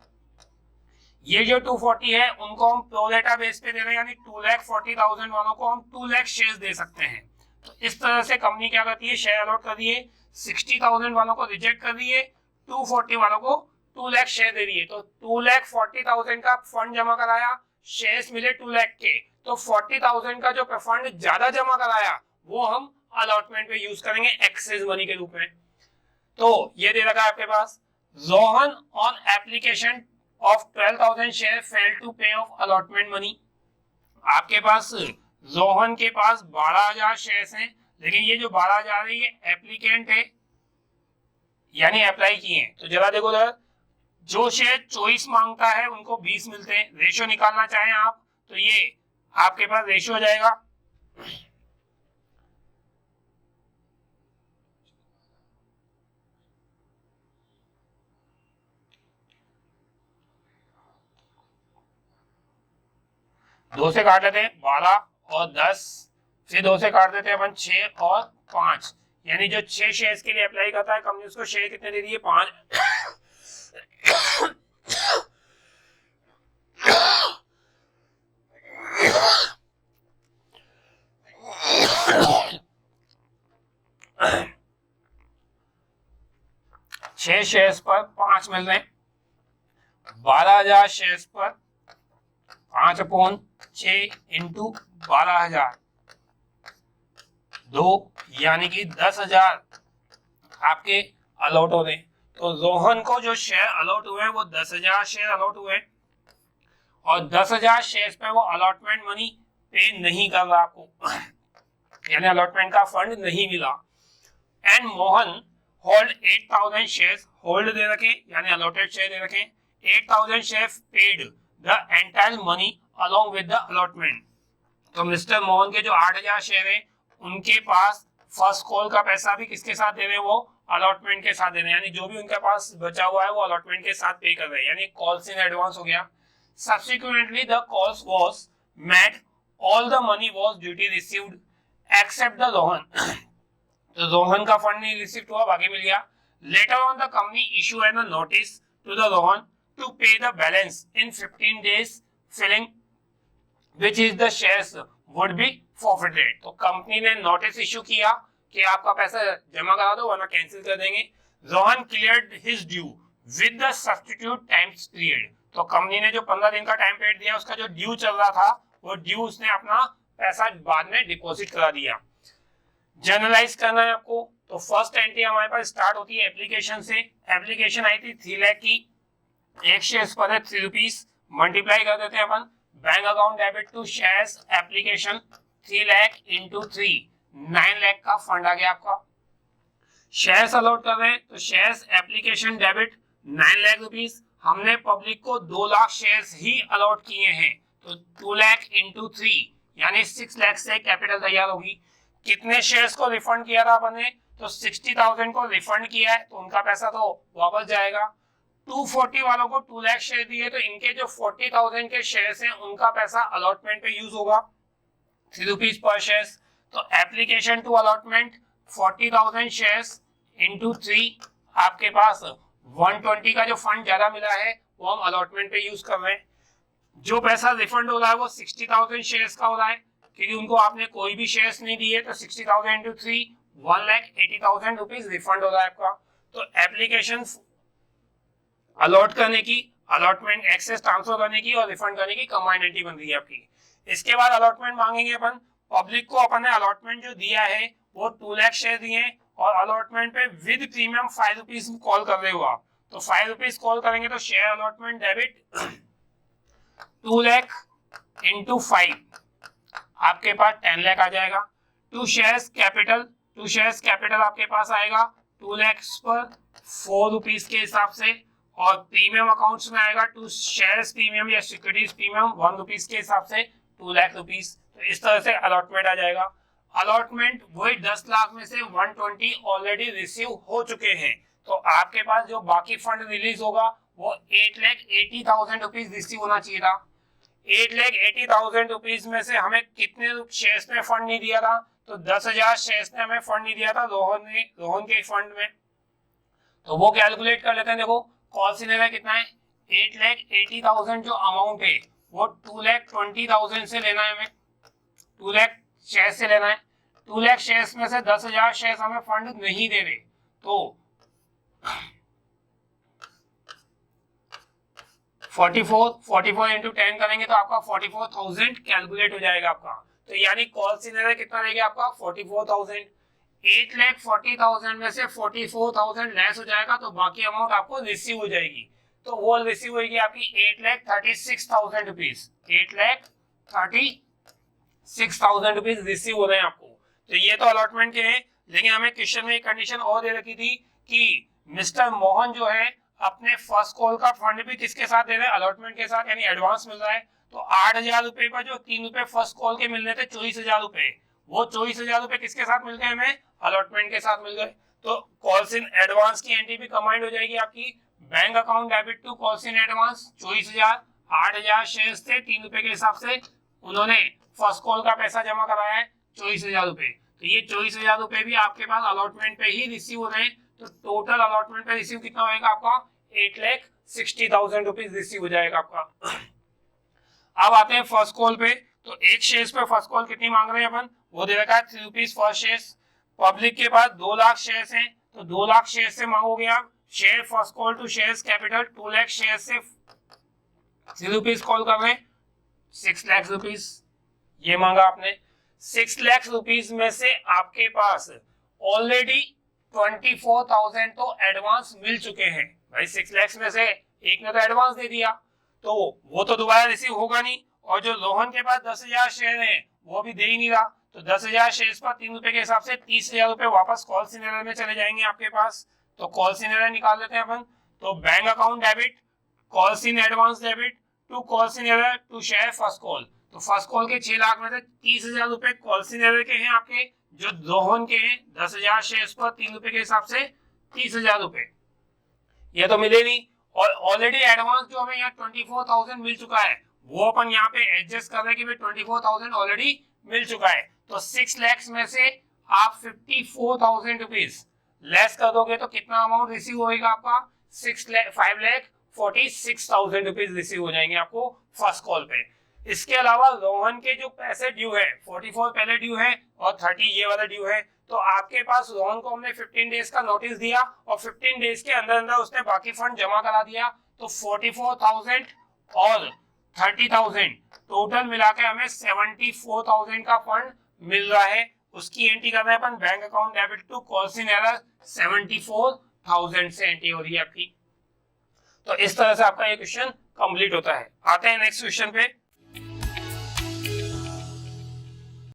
ये जो 240 है उनको हम प्रो रेटा बेस पे दे रहे हैं, यानी 2,40,000 वालों को हम 2 लाख शेयर्स दे सकते हैं। तो इस तरह से कंपनी क्या करती है, शेयर अलॉट कर दिए, 60,000 वालों को रिजेक्ट कर दिए, 240 वालों को 2 लाख शेयर दे दिए, तो 2,40,000 का फंड जमा कराया, शेयर्स मिले 2 लाख के, तो 40,000 का जो फंड ज्यादा जमा कराया वो हम अलॉटमेंट पे यूज करेंगे एक्सेस मनी के रूप में। तो ये दे रखा है आपके पास, Rohan on application of 12,000 share failed to pay off allotment money। आपके पास रोहन के पास 12,000 शेयर्स हैं, लेकिन ये जो 12,000 है ये एप्लीकेंट है यानी अप्लाई किए हैं, तो जरा देखो जरा, जो शेयर 24 मांगता है उनको 20 मिलते हैं, रेशियो निकालना चाहें आप तो ये आपके पास रेशियो हो जाएगा दो से काट लेते हैं 12 और 10, फिर 2 से काट देते हैं अपन 6 और 5, यानी जो 6 शेयर्स के लिए अप्लाई करता है कंपनी उसको शेयर कितने दे दिए 5। 6 शेयर्स पर 5 मिल रहे हैं, 12,000 शेयर्स पर 5/6 इंटू 12,000 2, यानी कि 10,000 आपके अलॉट हो रहे हैं। तो रोहन को जो शेयर अलॉट हुए हैं वो 10,000 शेयर अलॉट हुए हैं और 10,000 शेयर्स पे वो अलॉटमेंट मनी पे नहीं कर रहा आपको, यानी अलॉटमेंट का फंड नहीं मिला। And Mohan hold 8,000 shares, hold दे रखे यानी अलॉटेड शेयर दे रखे, 8,000 share paid the entire money along with the allotment. तो मिस्टर मोहन के जो 8,000 शेयर है उनके पास फर्स्ट कॉल का पैसा भी किसके साथ दे रहे हैं, वो अलॉटमेंट के साथ दे रहे हैं, यानी जो भी उनके पास बचा हुआ है वो अलॉटमेंट के साथ पे कर रहे हैं, यानी कॉल्स इन एडवांस हो गया। Subsequently the calls was met, all the money was duty received except the Rohan. तो रोहन का फंड नहीं रिसीव हुआ, बाकी मिल गया। Later on the company issue a notice to the Rohan to pay the balance in 15 days filling which is the shares would be forfeited। तो company ने notice issue किया कि आपका पैसा जमा करा दो वरना कैंसिल कर देंगे। Rohan cleared his due with the substitute times period. तो कंपनी ने जो 15 दिन का टाइम पीरियड दिया उसका जो ड्यू चल रहा था वो ड्यू उसने अपना पैसा बाद में डिपॉजिट करा दिया। जर्नलाइज करना है आपको, तो फर्स्ट एंट्री हमारे पास स्टार्ट होती है एप्लीकेशन से। एप्लीकेशन आई थी 3 लाख की, एक शेयर पर है 3 रुपीज, मल्टीप्लाई कर देते हैं अपन bank account debit to shares application 3 lakh into 3, 9 lakh का फंड आ गया आपका। शेयर्स अलॉट कर रहे हैं तो shares application debit 9 lakh rupees, हमने पब्लिक को 2 लाख शेयर्स ही अलॉट किए हैं तो 2 लाख इंटू 3 यानी 6 लाख से कैपिटल तैयार होगी। कितने शेयर्स को रिफंड किया था अपन ने, तो 60,000 को रिफंड किया है तो उनका पैसा तो वापस जाएगा। 240 वालों को 2 लाख शेयर दिए तो इनके जो 40,000 के शेयर्स हैं उनका पैसा अलॉटमेंट पे यूज होगा 3 रुपीज पर शेयर। तो application to allotment 40,000 shares into 3, आपके पास 120 का जो फंड ज्यादा मिला है वो हम अलॉटमेंट पे यूज कर रहे हैं। जो पैसा रिफंड हो रहा है वो 60,000 शेयर्स का हो रहा है क्योंकि उनको आपने कोई भी शेयर्स नहीं दिए, तो 60,000 इंटू 3 1,80,000 रुपीज रिफंड हो रहा है आपका। तो एप्लीकेशन अलॉट करने की, अलॉटमेंट एक्सेस ट्रांसफर करने की और रिफंड करने की कंबाइंड एंट्री बन रही है आपकी। इसके बाद अलॉटमेंट मांगेंगे अपन, पब्लिक को अपन ने अलॉटमेंट जो दिया है वो 2 लाख शेयर दिए और अलॉटमेंट पे विद प्रीमियम 5 रुपीज कॉल कर रहे हो आप, तो 5 रुपीज कॉल करेंगे तो share allotment debit 2 lakh into 5 आपके पास 10 लाख आ जाएगा। 2 शेयर्स कैपिटल आपके पास आएगा 2 लाख पर 4 रुपीज के हिसाब से, और प्रीमियम अकाउंट्स में आएगा 2 शेयर्स प्रीमियम या सिक्योरिटीज प्रीमियम 1 रुपीज के हिसाब से 2 लाख रुपीज। तो इस तरह से अलॉटमेंट आ जाएगा। अलॉटमेंट वही 10 लाख में से 120 ऑलरेडी रिसीव हो चुके हैं, तो आपके पास जो बाकी फंड रिलीज होगा वो 8,80,000 रुपीज रिसीव होना चाहिए था। 8,80,000 रुपीज में से हमें कितने शेयर्स में फंड नहीं दिया था, तो 10,000 शेयर्स ने हमें फंड नहीं दिया था रोहन के फंड में। तो वो कैलकुलेट कर लेते हैं। देखो कॉल सिनेरियो कितना है, 8,80,000 जो अमाउंट है वो 2,20,000 से लेना है, हमें 2 लाख शेयर से लेना है। 2 लाख शेयर्स में से 10,000 शेयर्स हमें फंड नहीं दे रहे, तो 44 इंटू 10 करेंगे तो आपका 44,000 कैलकुलेट हो जाएगा आपका। तो यानी कॉल सिनेरियो कितना रहेगा आपका 44,000। 8,40,000 में से 44,000 लेस हो जाएगा तो बाकी अमाउंट आपको रिसीव हो जाएगी, तो वो रिसीव होगी आपकी 8,36,000 रुपीज। 8,36,000 रुपीज रिसीव हो रहे हैं आपको। तो ये तो अलॉटमेंट के हैं, लेकिन हमें क्वेश्चन में एक कंडीशन और दे रखी थी कि मिस्टर मोहन जो है अपने फर्स्ट कॉल का फंड भी किसके साथ दे रहे हैं, अलॉटमेंट के साथ, यानी एडवांस मिल रहा है। तो 8,000 रुपए पर जो 3 रुपए फर्स्ट कॉल के मिलने थे 24,000 रुपए, वो 24,000 रुपए किसके साथ मिल गए हमें? अलॉटमेंट के साथ मिल गए। तो कॉल्स इन एडवांस की एंट्री भी कंबाइंड हो जाएगी आपकी। Bank account debit to calls in advance 24,000, 8,000 shares थे 3 रुपए के हिसाब से, उन्होंने फर्स्ट कॉल का पैसा जमा कराया है 24,000 रुपए। तो ये 24,000 रुपए भी आपके पास अलॉटमेंट पे ही रिसीव हो रहे हैं। तो टोटल अलॉटमेंट पे रिसीव कितना होगा आपका? 8,60,000 रुपीज रिसीव हो जाएगा आपका। अब आते हैं फर्स्ट कॉल पे। तो एक शेयर्स पे फर्स्ट कॉल कितनी मांग रहे हैं अपन? वो दे रखा है 3 रुपीज फर्स्ट शेयर। पब्लिक के पास 2 लाख शेयर्स हैं, तो 2 लाख शेयर से मांगोगे आप। Share first call to shares capital 2 lakh share से 3 रुपीज कॉल कर रहे हैं, 6 लाख रुपीज ये मांगा आपने। 6 लाख रुपीज में से आपके पास ऑलरेडी 24,000 तो एडवांस मिल चुके हैं भाई। 6 लाख में से एक ने तो एडवांस दे दिया, तो वो तो दोबारा रिसीव होगा नहीं। और जो रोहन के पास 10,000 शेयर हैं वो भी दे ही नहीं रहा, तो 10,000 शेयर पर 3 रुपए के हिसाब से 30,000 रुपए वापस कॉल सिनेरियो में चले जाएंगे आपके पास। तो कॉल सिनेरियो निकाल लेते हैं अपन। तो bank account debit calls in advance debit to call scenario to share first call. तो फर्स्ट कॉल के 6 लाख में से 30,000 रुपए कॉल सिनेरियो के हैं आपके, जो रोहन के हैं 10,000 शेयर पर 3 रुपए के हिसाब से 30,000 रुपए, ये तो मिले नहीं। और ऑलरेडी एडवांस जो हमें यहाँ 24,000 मिल चुका है, वो अपन यहाँ पे एडजस्ट कर रहे हैं कि भाई 24,000 ऑलरेडी मिल चुका है। तो 6 लाख में से आप 54,000 रुपीज लेस कर दोगे तो कितना अमाउंट रिसीव होएगा आपका? 5,46,000 रुपीज रिसीव हो जाएंगे आपको फर्स्ट कॉल पे। इसके अलावा रोहन के जो पैसे ड्यू है 44 पहले ड्यू है और 30 ये वाला ड्यू है। तो आपके पास रोहन को हमने 15 डेज का नोटिस दिया और 15 डेज के अंदर अंदर उसने बाकी फंड जमा करा दिया। तो 44,000 और 30,000 टोटल मिला के हमें 74,000 का फंड मिल रहा है। उसकी एंट्री कर रहे हैं अपन bank account debit to calls in arrear 74,000 से एंट्री हो रही है आपकी। तो इस तरह से आपका ये क्वेश्चन कंप्लीट होता है। आते हैं नेक्स्ट क्वेश्चन पे।